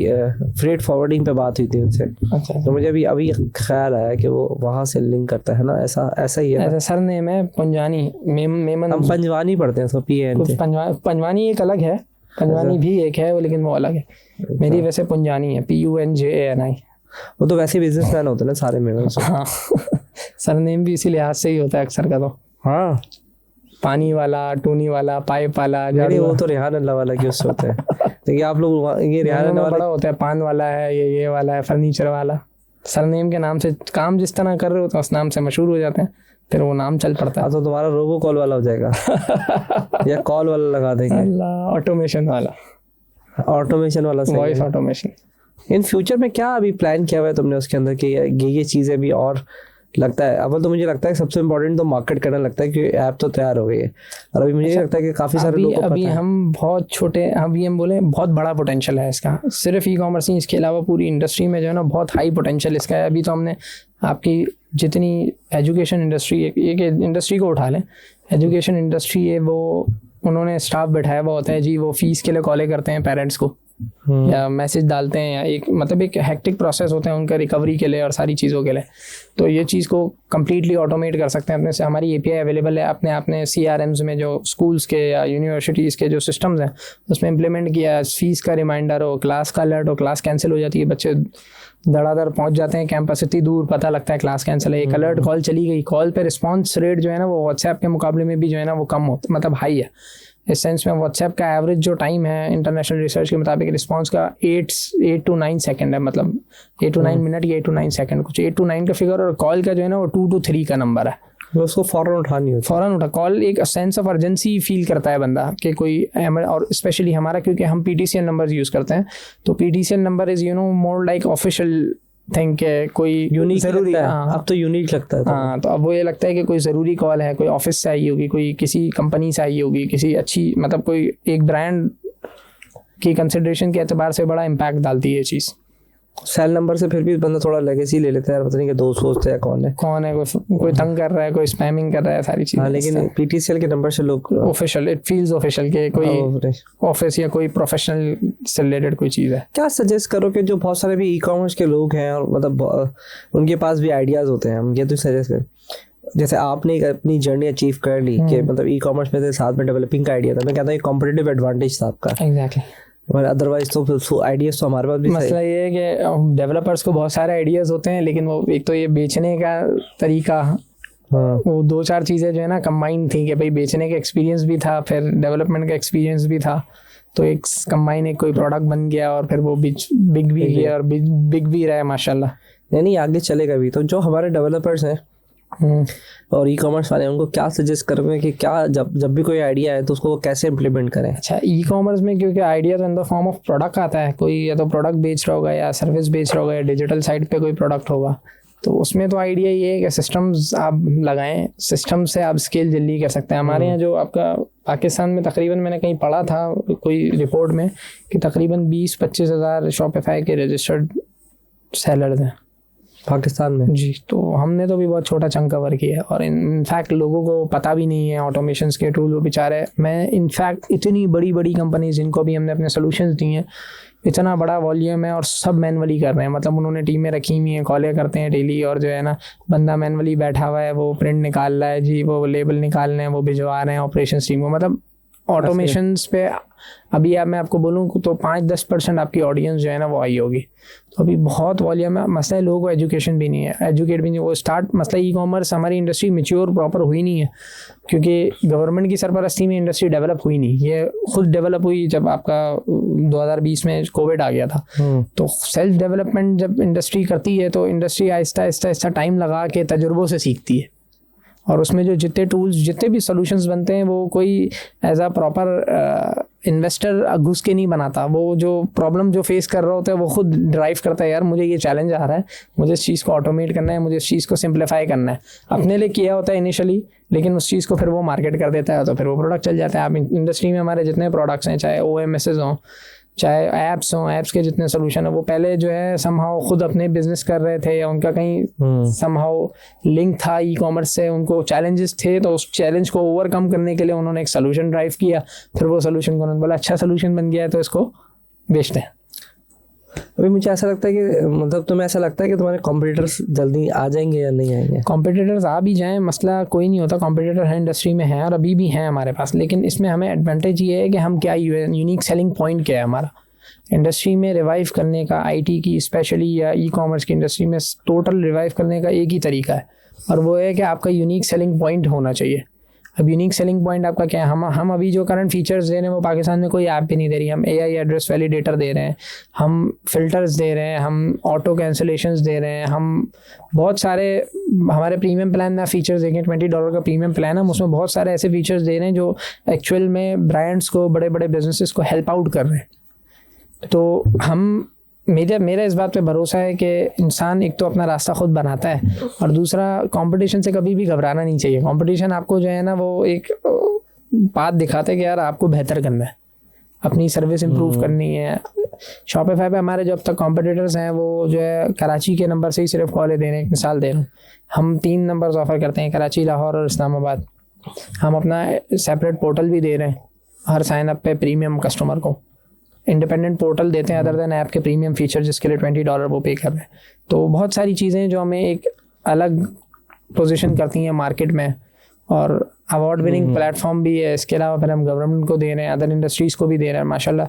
फ्रेट फॉरवर्डिंग पे बात हुई थी उनसे। अच्छा। तो मुझे अभी ख्याल आया कि वो वहाँ से लिंक करता है ना, ऐसा ही है। ऐसा सरनेम है पंजवानी, मेमन हम पंजवानी पढ़ते हैं, उसको PN। पंजवानी एक अलग है, पंजवानी भी एक है वो, लेकिन वो अलग है। मेरी वैसे पंजानी है, PUNJANI। वो तो वैसे बिजनेसमैन होते हैं ना सारे मेमन। हाँ, सरनेम भी इसी लिहाज से ही होता है अक्सर का। तो हाँ, पानी वाला, टूनी वाला, पाइप वाला, वो तो रेहान अल्लाह वाला की उससे होता है। देखिए आप लोग ये रेहान अल्लाह वाला बड़ा होता है, पान वाला है, ये वाला है, फर्नीचर वाला। सरनेम के नाम से काम जिस तरह कर रहे हो तो उस नाम से मशहूर हो जाते हैं, फिर वो नाम चल पड़ता है। तो तुम्हारा रोबो कॉल वाला हो जाएगा या कॉल वाला लगा देंगे, ऑटोमेशन वाला, वॉइस ऑटोमेशन। इन फ्यूचर में क्या अभी प्लान किया हुआ है तुमने उसके अंदर कि ये चीज़ें भी और लगता है? अव्वल तो मुझे लगता है सबसे इम्पोर्टेंट तो मार्केट करना लगता है कि ऐप तो तैयार हो गई है, और अभी मुझे लगता है कि काफ़ी सारे लोग अभी हम बहुत छोटे, अभी हम बोले बहुत बड़ा पोटेंशियल है इसका, सिर्फ ई-कॉमर्स नहीं, इसके अलावा पूरी इंडस्ट्री में जो है ना बहुत हाई पोटेंशियल इसका है। अभी तो हमने आपकी जितनी एजुकेशन इंडस्ट्री, एक इंडस्ट्री को उठा लें, एजुकेशन इंडस्ट्री है, वो उन्होंने स्टाफ बैठाया हुआ होता है जी, वो फीस के लिए कॉलें करते हैं पेरेंट्स को या मैसेज डालते हैं, या एक हेक्टिक प्रोसेस होते हैं उनका रिकवरी के लिए और सारी चीज़ों के लिए। तो ये चीज़ को कम्प्लीटली ऑटोमेट कर सकते हैं अपने से। हमारी API अवेलेबल है अपने CRMs में, जो स्कूल्स के या यूनिवर्सिटीज़ के जो सिस्टम्स हैं उसमें इम्प्लीमेंट किया है। फीस का रिमाइंडर हो, क्लास का अलर्ट हो, क्लास कैंसिल हो जाती है, बच्चे धड़ाधड़ पहुंच जाते हैं कैंपस, इतनी दूर पता लगता है क्लास कैंसिल है, एक अलर्ट कॉल चली गई, कॉल पे रिस्पॉन्स रेट जो है ना वो व्हाट्सएप के मुकाबले में भी जो है ना वो कम होता, मतलब हाई है। इस सेंस में व्हाट्सएप का एवरेज जो टाइम है इंटरनेशनल रिसर्च के मुताबिक रिस्पांस का 8 to 9 सेकंड है, मतलब 8 to 9 मिनट या 8 to 9 सेकंड, कुछ 8 to 9 का फिगर, और कॉल का जो है ना वो 2 to 3 का नंबर है। उसको फ़ौरन उठानी होती है, फ़ौरन उठा कॉल, एक सेंस ऑफ अर्जेंसी फील करता है बंदा कि कोई, और स्पेशली हमारा क्योंकि हम PTCL नंबर यूज़ करते हैं, तो PTCL number is more like official think है, कोई यूनिक ज़रूरी, अब तो यूनिक लगता है। हाँ, तो अब वो ये लगता है कि कोई ज़रूरी कॉल है, कोई ऑफिस से आई होगी, कोई किसी कंपनी से आई होगी, किसी अच्छी, मतलब कोई एक ब्रांड की कंसिडरेशन के एतबार से बड़ा इम्पैक्ट डालती है ये चीज़। सेल नंबर से फिर भी बंदा थोड़ा लेगेसी ले लेता है, पता नहीं कि दोस्त सोचते हैं कौन है कोई तंग कर रहा है, कोई स्पैमिंग कर रहा है, सारी हाँ, चीजें। लेकिन पीटीसीएल के नंबर से लोग ऑफिशियल, इट फील्स ऑफिशियल के कोई ऑफिस या कोई प्रोफेशनल से रिलेटेड कोई चीज़ है। क्या सजेस्ट करो कि जो बहुत सारे भी ई कॉमर्स के लोग हैं और मतलब उनके पास भी आइडियाज़ होते हैं, हम ये तो सजेस्ट करें, जैसे आपने एक अपनी जर्नी अचीव कर ली कि मतलब ई कॉमर्स में से साथ में डेवलपिंग का आइडिया था, मैं कहता हूँ कॉम्पिटिटिव एडवांटेज था आपका। एग्जैक्टली। और अदरवाइज तो आइडियाज़ तो हमारे पास भी मसला ये है कि डेवलपर्स को बहुत सारे आइडियाज़ होते हैं, लेकिन वो एक तो ये बेचने का तरीका, हाँ वो 2-4 चीज़ें जो है ना कंबाइन थी कि भाई बेचने का एक्सपीरियंस भी था, फिर डेवलपमेंट का एक्सपीरियंस भी था, तो एक कंबाइन एक कोई प्रोडक्ट बन गया और फिर वो बिग भी गया और बिग भी रहा है माशाल्लाह। नहीं आगे चलेगा भी। तो जो हमारे डेवलपर्स हैं और ई कॉमर्स वाले, उनको क्या सजेस्ट करोगे कि क्या जब भी कोई आइडिया है तो उसको वो कैसे इम्प्लीमेंट करें? अच्छा, ई कॉमर्स में क्योंकि आइडिया तो in the form of product आता है, कोई या तो प्रोडक्ट बेच रहा होगा या सर्विस बेच रहा होगा या डिजिटल साइट पे कोई प्रोडक्ट होगा, तो उसमें तो आइडिया ये है कि सिस्टम्स आप लगाएं, सिस्टम से आप स्केल जल्दी कर सकते हैं। हमारे यहाँ जो आपका पाकिस्तान में तकरीबन मैंने कहीं पढ़ा था कोई रिपोर्ट में कि तकरीबन 20-25 हज़ार शॉपिफाई के रजिस्टर्ड सेलर्स हैं पाकिस्तान में जी। तो हमने तो भी बहुत छोटा चंक कवर किया है और इनफैक्ट लोगों को पता भी नहीं है ऑटोमेशंस के टूल, वो बेचारे, मैं इनफैक्ट इतनी बड़ी बड़ी कंपनीज जिनको भी हमने अपने सोल्यूशंस दिए हैं, इतना बड़ा वॉल्यूम है और सब मैनुअली कर रहे हैं, मतलब उन्होंने टीमें रखी हुई हैं, कॉलें करते हैं डेली, और जो है ना बंदा मैनुअली बैठा हुआ है, वो प्रिंट निकाल रहा है जी, वो लेबल निकाल रहे हैं, वो भिजवा रहे हैं ऑपरेशन टीम को। मतलब ऑटोमेशंस पे अभी मैं आपको बोलूँ तो 5-10% आपकी ऑडियंस जो है ना वो आई होगी, तो अभी बहुत वॉल्यूम है। मसला है लोगों को एजुकेशन भी नहीं है, एजुकेट भी नहीं, वो स्टार्ट मसला ई कॉमर्स हमारी इंडस्ट्री मैच्योर प्रॉपर हुई नहीं है क्योंकि गवर्नमेंट की सरपरस्ती में इंडस्ट्री डेवलप हुई नहीं, ये खुद डेवलप हुई जब आपका 2020 में कोविड आ गया था। तो सेल्फ डेवलपमेंट जब इंडस्ट्री करती है तो इंडस्ट्री आहिस्ता आहिस्ता टाइम लगा के तजुर्बों से सीखती है, और उसमें जो जितने टूल्स जितने भी सॉल्यूशंस बनते हैं वो कोई एज अ प्रॉपर इन्वेस्टर घुस के नहीं बनाता, वो जो प्रॉब्लम जो फेस कर रहा होता है वो खुद ड्राइव करता है, यार मुझे ये चैलेंज आ रहा है, मुझे इस चीज़ को ऑटोमेट करना है, मुझे इस चीज़ को सिंप्लीफाई करना है। अपने लिए किया होता है इनिशियली, लेकिन उस चीज़ को फिर वो मार्केट कर देता है तो फिर वो प्रोडक्ट चल जाता है। आप इंडस्ट्री में हमारे जितने प्रोडक्ट्स हैं, चाहे OMSs हों, चाहे ऐप्स हों, ऐप्स के जितने सोल्यूशन है, वो पहले जो है समहाउ खुद अपने बिजनेस कर रहे थे या उनका कहीं समहाउ लिंक था ई कॉमर्स से, उनको चैलेंजेस थे, तो उस चैलेंज को ओवरकम करने के लिए उन्होंने एक सोल्यूशन ड्राइव किया, फिर वो सोल्यूशन को उन्होंने बोला अच्छा सोल्यूशन बन गया है तो इसको बेचते हैं। अभी मुझे ऐसा लगता है कि मतलब तुम्हें ऐसा लगता है कि तुम्हारे कॉम्पिटिटर्स जल्दी आ जाएंगे या नहीं आएंगे? कॉम्पिटिटर्स आ भी जाएं, मसला कोई नहीं होता, कॉम्पिटिटर है इंडस्ट्री में है और अभी भी हैं हमारे पास, लेकिन इसमें हमें एडवांटेज ये है कि हम क्या यूनिक सेलिंग पॉइंट क्या है हमारा इंडस्ट्री में रिवाइव करने का, आईटी की स्पेशली या ई कॉमर्स की इंडस्ट्री में टोटल रिवाइव करने का एक ही तरीका है, और वो है कि आपका यूनिक सेलिंग पॉइंट होना चाहिए। अब यूनिक सेलिंग पॉइंट आपका क्या है? हम अभी जो करंट फीचर्स दे रहे हैं वो पाकिस्तान में कोई ऐप भी नहीं दे रही। हम AI एड्रेस वैलिडेटर दे रहे हैं, हम फिल्टर्स दे रहे हैं, हम ऑटो कैंसलेशंस दे रहे हैं, हम बहुत सारे हमारे प्रीमियम प्लान में फीचर्स देखें, $20 का प्रीमियम प्लान है, हम उसमें बहुत सारे ऐसे फीचर्स दे रहे हैं जो एक्चुअल में ब्रांड्स को, बड़े बड़े बिजनेसेस को हेल्प आउट कर रहे हैं। तो हम मेरा इस बात पे भरोसा है कि इंसान एक तो अपना रास्ता खुद बनाता है, और दूसरा कंपटीशन से कभी भी घबराना नहीं चाहिए। कंपटीशन आपको जो है ना वो एक बात दिखाता है कि यार आपको बेहतर करना है, अपनी सर्विस इंप्रूव करनी है। शॉपिफाई पे हमारे जो अब तक कॉम्पिटिटर्स हैं वो जो है कराची के नंबर से ही सिर्फ कॉलें दे रहे हैं। एक मिसाल दे रहा हूँ, हम 3 नंबर्स ऑफ़र करते हैं, कराची, लाहौर और इस्लामाबाद। हम अपना सेपरेट पोर्टल भी दे रहे हैं हर साइन अप पे प्रीमियम कस्टमर को, इंडिपेंडेंट पोर्टल देते हैं अदर देन ऐप के प्रीमियम फीचर जिसके लिए $20 वो पे कर रहे हैं। तो बहुत सारी चीज़ें जो हमें एक अलग पोजीशन करती हैं मार्केट में, और अवार्ड विनिंग प्लेटफॉर्म भी है। इसके अलावा फिर हम गवर्नमेंट को दे रहे हैं, अदर इंडस्ट्रीज़ को भी दे रहे हैं माशाल्लाह।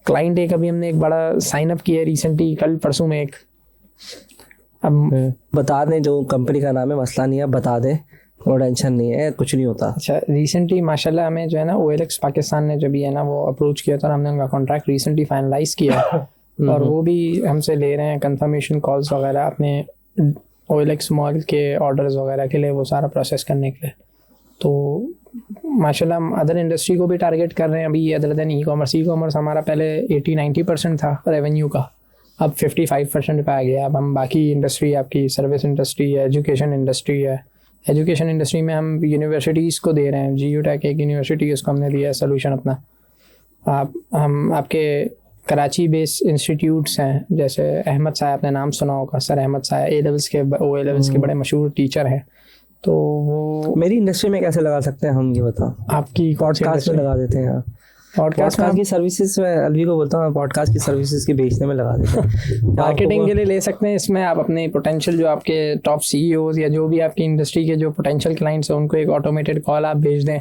क्लाइंट एक अभी हमने एक बड़ा साइन अप किया है रिसेंटली, कल परसों में एक। अब बता दें जो कंपनी का नाम है, मसला नहीं है, बता दें, कोई टेंशन नहीं है, कुछ नहीं होता। अच्छा, रिसेंटली माशाल्लाह हमें जो है ना OLX पाकिस्तान ने जो भी है ना वो अप्रोच किया था, हमने उनका कॉन्ट्रैक्ट रिसेंटली फाइनलाइज किया और वो भी हमसे ले रहे हैं कंफर्मेशन कॉल्स वगैरह अपने OLX मॉल के ऑर्डर्स वगैरह के लिए, वो सारा प्रोसेस करने के लिए। तो माशाल्लाह हम अदर इंडस्ट्री को भी टारगेट कर रहे हैं अभी, अदर देन ई कॉमर्स हमारा पहले 80-90% था रेवेन्यू का, अब 55% पे आ गया। अब हम बाकी इंडस्ट्री, आपकी सर्विस इंडस्ट्री है, एजुकेशन इंडस्ट्री है, एजुकेशन इंडस्ट्री में हम यूनिवर्सिटीज़ को दे रहे हैं। GU Tech एक यूनिवर्सिटी, उसको हमने दिया है सोल्यूशन अपना। हम आपके कराची बेस्ड इंस्टीट्यूट्स हैं, जैसे अहमद साहब, आपने नाम सुना होगा, सर अहमद साहब ए लेवल्स के O-levels के बड़े मशहूर टीचर हैं। तो वो मेरी इंडस्ट्री में कैसे लगा सकते हैं हम, ये बताओ। आपकी पॉडकास्ट में लगा देते हैं। पॉडकास्ट की सर्विसेज में अलवी को बोलता हूँ, पॉडकास्ट की सर्विसेज की बेचने में लगा देते हैं। मार्केटिंग के लिए ले सकते हैं। इसमें आप अपने पोटेंशियल जो आपके टॉप CEOs या जो भी आपकी इंडस्ट्री के जो पोटेंशियल क्लाइंट्स हैं उनको एक ऑटोमेटेड कॉल आप भेज दें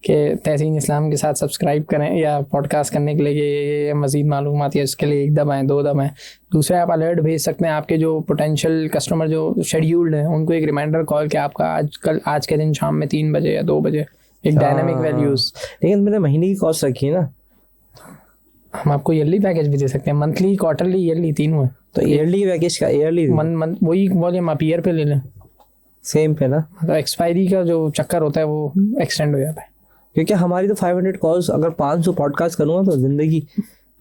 कि तहसीन इस्लाम के साथ सब्सक्राइब करें या पॉडकास्ट करने के लिए ये मज़ीद मालूमात या इसके लिए 1 दबाएँ 2 दबाएँ। दूसरे आप अलर्ट भेज सकते हैं आपके जो पोटेंशियल कस्टमर जो शेड्यूल्ड हैं उनको एक रिमाइंडर कॉल कि आपका आज के दिन शाम में 3 बजे या 2 बजे एक डायनामिक वैल्यूज़। लेकिन मैंने महीने की कॉस्ट रखी है ना। हम आपको ईयरली पैकेज भी दे सकते हैं, मंथली, क्वार्टरली, ईयरली, तीनों है। तो ईयरली पैकेज का ईयरली वही वॉल्यूम आप ईयर पे ले लें, सेम पे ना। तो एक्सपायरी का जो चक्कर होता है वो एक्सटेंड हो जाता है। क्योंकि हमारी तो 500 कॉल्स, अगर 500 पॉडकास्ट करूँगा तो जिंदगी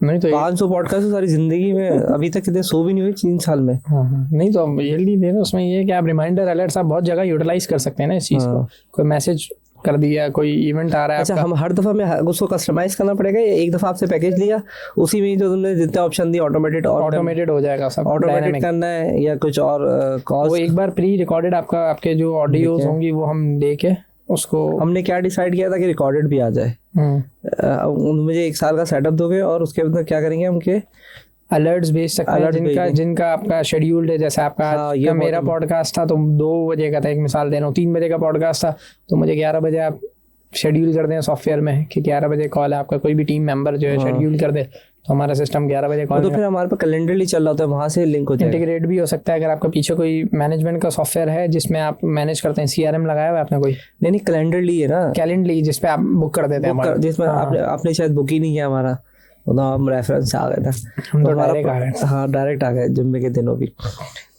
नहीं तो 500 पॉडकास्ट तो सारी जिंदगी में अभी तक कितने सो भी नहीं हुई 3 साल में। हाँ, नहीं तो ईयरली दे रहे, उसमें ये है कि आप रिमाइंडर अलर्ट्स आप बहुत जगह यूटिलाइज कर सकते हैं ना इस चीज़ को। कोई मैसेज कर दिया, कोई इवेंट आ रहा है। अच्छा, हम हर दफ़ा में उसको कस्टमाइज करना पड़ेगा या एक दफ़ा आपसे पैकेज लिया उसी में ही जो तुमने जितने ऑप्शन दिए ऑटोमेटेड हो जाएगा सब, ऑटोमेटेड करना है या कुछ और कॉस्ट? वो एक बार प्री रिकॉर्डेड आपके जो ऑडियोज होंगी वो हम दे के उसको, हमने क्या डिसाइड किया था कि रिकॉर्डेड भी आ जाए। मुझे 1 साल का सेटअप दोगे और उसके बाद क्या करेंगे हम के अलर्ट्स भेज सकते हैं जिनका आपका शेड्यूल्ड है। जैसे आपका मेरा पॉडकास्ट था तो 2 बजे का था, एक मिसाल दे रहा हूँ, 3 बजे का पॉडकास्ट था तो मुझे 11 बजे आप शेड्यूल कर दें सॉफ्टवेयर में कि 11 बजे कॉल है आपका, कोई भी टीम मेंबर जो है शेड्यूल कर दे तो हमारा सिस्टम 11 बजे कॉल। तो फिर हमारे पास कैलेंडरली चल रहा होता है, वहाँ से लिंक हो जाएगा। इंटीग्रेट भी हो सकता है अगर आपका पीछे कोई मैनेजमेंट का सॉफ्टवेयर है जिसमें आप मैनेज करते हैं। CRM लगाया हुआ है आपने कोई? नहीं, कैलेंडरली है ना, कैलेंडरली जिसपे आप बुक कर देते हैं, जिसमें आपने शायद बुक ही नहीं किया हमारा, हम रेफरेंस आ गया था, हम तो डायरेक्ट आ गए। हाँ, डायरेक्ट आ गए जुम्मे के दिनों भी।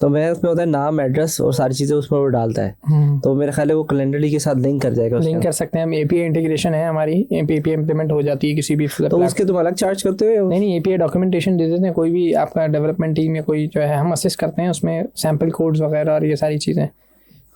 तो मैं उसमें होता है नाम, एड्रेस और सारी चीज़ें उसमें वो डालता है। तो मेरे ख्याल है वो कैलेंडरली के साथ लिंक कर जाएगा। लिंक कर सकते हैं हम। API इंटीग्रेशन है हमारी, API इम्प्लीमेंट हो जाती है किसी भी। तो उसके तुम अलग चार्ज करते हो? नहीं, API डॉक्यूमेंटेशन दे देते हैं। कोई भी आपका डेवलपमेंट टीम या कोई जो है हम असिस्ट करते हैं उसमें, सैम्पल कोड्स वगैरह और ये सारी चीज़ें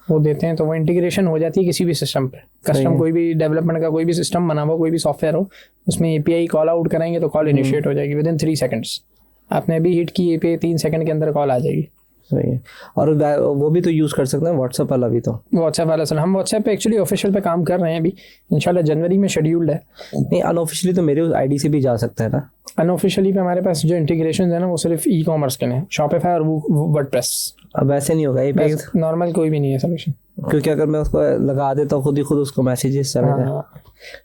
वो देते हैं, तो वो इंटीग्रेशन हो जाती है किसी भी सिस्टम पे। कस्टम कोई भी डेवलपमेंट का कोई भी सिस्टम बना हुआ, कोई भी सॉफ्टवेयर हो, उसमें API कॉल आउट करेंगे तो कॉल इनिशिएट हो जाएगी विदिन 3 सेकंड्स। आपने अभी हिट की API 3 सेकंड के अंदर कॉल आ जाएगी। सही है। और वो भी तो यूज़ कर सकते हैं व्हाट्सएप वाला भी। तो व्हाट्सएप वाला सर, हम व्हाट्सएप पे एक्चुअली ऑफिशियल पे काम कर रहे हैं अभी, इंशाल्लाह जनवरी में शेड्यूल्ड है। नहीं, अनऑफिशियली तो मेरे उस आईडी से भी जा सकता है ना? अनऑफिशियली पे हमारे पास जो इंटीग्रेशन है ना वो सिर्फ ई-कॉमर्स के लिए, शॉपिफाई और वर्डप्रेस। अब वैसे नहीं होगा ये, नॉर्मल कोई भी नहीं है सोल्यूशन, क्योंकि अगर मैं उसको लगा देता हूँ खुद उसको मैसेजेस चला जाए।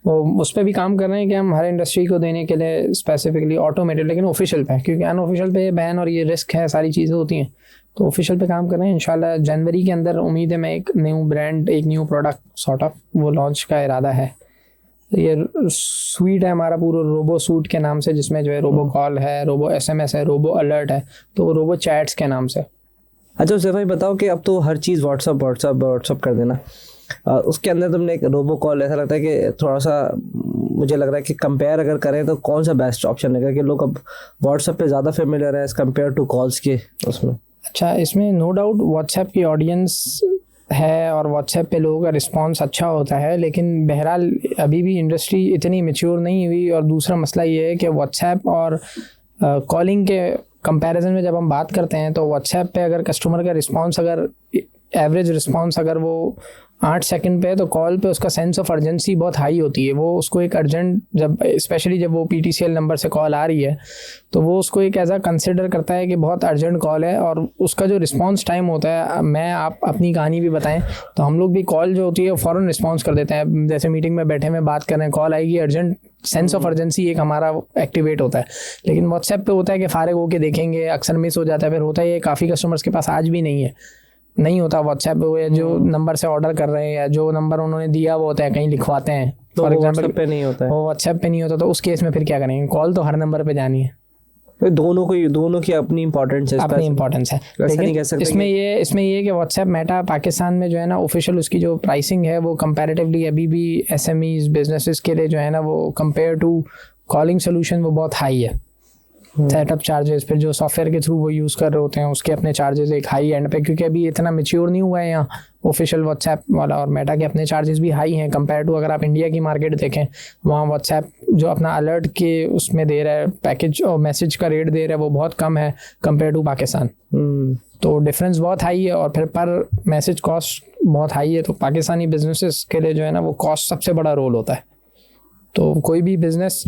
वो उस पर भी काम कर रहे हैं कि हम हर इंडस्ट्री को देने के लिए स्पेसिफिकली ऑटोमेटेड, लेकिन ऑफिशियल पे, क्योंकि अनऑफिशियल पे बैन और ये रिस्क है, सारी चीज़ें होती हैं, तो ऑफिशियल पे काम कर रहे हैं। इंशाल्लाह जनवरी के अंदर उम्मीद है मैं एक न्यू ब्रांड, एक न्यू प्रोडक्ट सॉर्ट ऑफ वो लॉन्च का इरादा है। ये स्वीट है हमारा पूरा रोबो सूट के नाम से, जिसमें जो है रोबो कॉल है, रोबो SMS है, रोबो अलर्ट है, तो रोबो चैट्स के नाम से। अच्छा उससे भाई बताओ कि अब तो हर चीज़ व्हाट्सअप कर देना, उसके अंदर तुमने एक रोबो कॉल, ऐसा लगता है कि थोड़ा सा मुझे लग रहा है कि कंपेयर अगर करें तो कौन सा बेस्ट ऑप्शन लगेगा कि लोग अब व्हाट्सएप पे ज़्यादा फेमिलियर है एज कम्पेयर टू कॉल्स के उसमें? अच्छा, इसमें नो डाउट व्हाट्सएप की ऑडियंस है और व्हाट्सएप पे लोगों का रिस्पांस अच्छा होता है, लेकिन बहरहाल अभी भी इंडस्ट्री इतनी मैच्योर नहीं हुई। और दूसरा मसला ये है कि व्हाट्सएप और कॉलिंग के कंपैरिजन में जब हम बात करते हैं तो व्हाट्सएप पे अगर कस्टमर का रिस्पांस, अगर एवरेज रिस्पांस अगर वो 8 सेकंड पे है, तो कॉल पे उसका सेंस ऑफ अर्जेंसी बहुत हाई होती है। वो उसको एक अर्जेंट, जब स्पेशली जब वो PTCL नंबर से कॉल आ रही है तो वो उसको एक ऐसा कंसिडर करता है कि बहुत अर्जेंट कॉल है, और उसका जो रिस्पांस टाइम होता है, मैं आप अपनी कहानी भी बताएं तो हम लोग भी कॉल जो होती है फ़ौरन रिस्पांस कर देते हैं। जैसे मीटिंग में बैठे में बात कर रहे हैं, कॉल आएगी, अर्जेंट सेंस ऑफ अर्जेंसी एक हमारा एक्टिवेट होता है। लेकिन व्हाट्सएप पे होता है कि फारिग होकर देखेंगे, अक्सर मिस हो जाता है। फिर होता है ये काफ़ी कस्टमर्स के पास आज भी नहीं होता व्हाट्सएप पे, जो नंबर से ऑर्डर कर रहे हैं या जो नंबर उन्होंने दिया वो होता है कहीं लिखवाते हैं, फॉर एग्जांपल पे नहीं होता है, वो व्हाट्सएप पे नहीं होता, तो उस केस में फिर क्या करेंगे? कॉल तो हर नंबर पे जानी है। दोनों की अपनी इंपॉर्टेंस है, लेकिन इसमें ये कि व्हाट्सएप मेटा पाकिस्तान में जो है ना ऑफिशियल उसकी जो प्राइसिंग है वो कंपैरेटिवली अभी भी SMEs बिजनेसेस के लिए जो है ना वो कंपेयर टू कॉलिंग सोल्यूशन वो बहुत हाई है। सेटअप चार्जेस, फिर जो सॉफ्टवेयर के थ्रू वो यूज़ कर रहे होते हैं उसके अपने चार्जेस एक हाई एंड पे, क्योंकि अभी इतना मैच्योर नहीं हुआ है यहाँ ऑफिशियल व्हाट्सएप वाला, और मेटा के अपने चार्जेस भी हाई हैं कंपेयर टू अगर आप इंडिया की मार्केट देखें, वहाँ व्हाट्सएप जो अपना अलर्ट के उसमें दे रहा है पैकेज और मैसेज का रेट दे रहा है वो बहुत कम है कंपेयर टू पाकिस्तान। तो डिफरेंस बहुत हाई है, और फिर पर मैसेज कॉस्ट बहुत हाई है। तो पाकिस्तानी बिजनेसेस के लिए जो है ना वो कॉस्ट सबसे बड़ा रोल होता है। तो कोई भी बिजनेस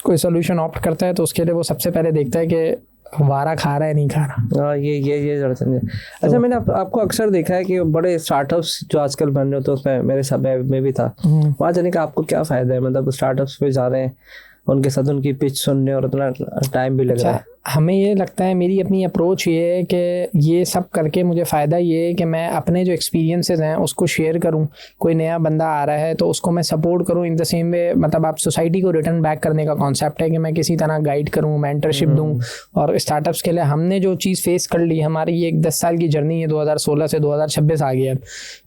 कोई सोल्यूशन ऑप्ट करता है तो उसके लिए वो सबसे पहले देखता है कि वारा खा रहा है नहीं खा रहा। हाँ, ये जरा समझे। अच्छा, मैंने आपको अक्सर देखा है कि बड़े स्टार्टअप्स जो आजकल बन रहे हो, तो उसमें मेरे समय में भी था, वहाँ जाने का आपको क्या फ़ायदा है? मतलब स्टार्टअप्स पे जा रहे हैं, उनके साथ उनकी पिच सुनने और उतना टाइम भी लग रहा है। हमें ये लगता है, मेरी अपनी अप्रोच ये है कि ये सब करके मुझे फ़ायदा ये है कि मैं अपने जो एक्सपीरियंसेस हैं उसको शेयर करूं। कोई नया बंदा आ रहा है तो उसको मैं सपोर्ट करूं इन द सेम वे। मतलब आप सोसाइटी को रिटर्न बैक करने का कॉन्सेप्ट है कि मैं किसी तरह गाइड करूं, मेंटरशिप दूं। और स्टार्टअप्स के लिए हमने जो चीज़ फेस कर ली, हमारी ये एक 10 साल की जर्नी है, 2016 से 2026 आ गया।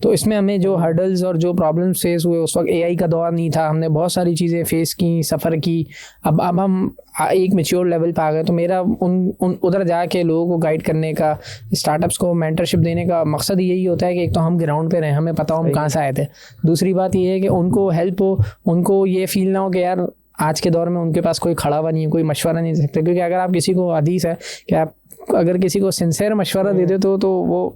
तो इसमें हमें जो हर्डल्स और जो प्रॉब्लम्स फेस हुए, उस वक्त AI का दौर नहीं था, हमने बहुत सारी चीज़ें फेस की, सफ़र की। अब हम एक मैच्योर लेवल पे आ गए। तो मेरा उधर जाके लोगों को गाइड करने का, स्टार्टअप्स को मेंटरशिप देने का मकसद यही होता है कि एक तो हम ग्राउंड पे रहें, हमें पता हो हम कहाँ से आए थे। दूसरी बात ये है कि उनको हेल्प हो, उनको ये फील ना हो कि यार आज के दौर में उनके पास कोई खड़ा हुआ नहीं है, कोई मशवरा नहीं दे सकता। क्योंकि अगर आप किसी को, हदीस है कि आप अगर किसी को सिंसियर मशवरा दे देते हो तो वो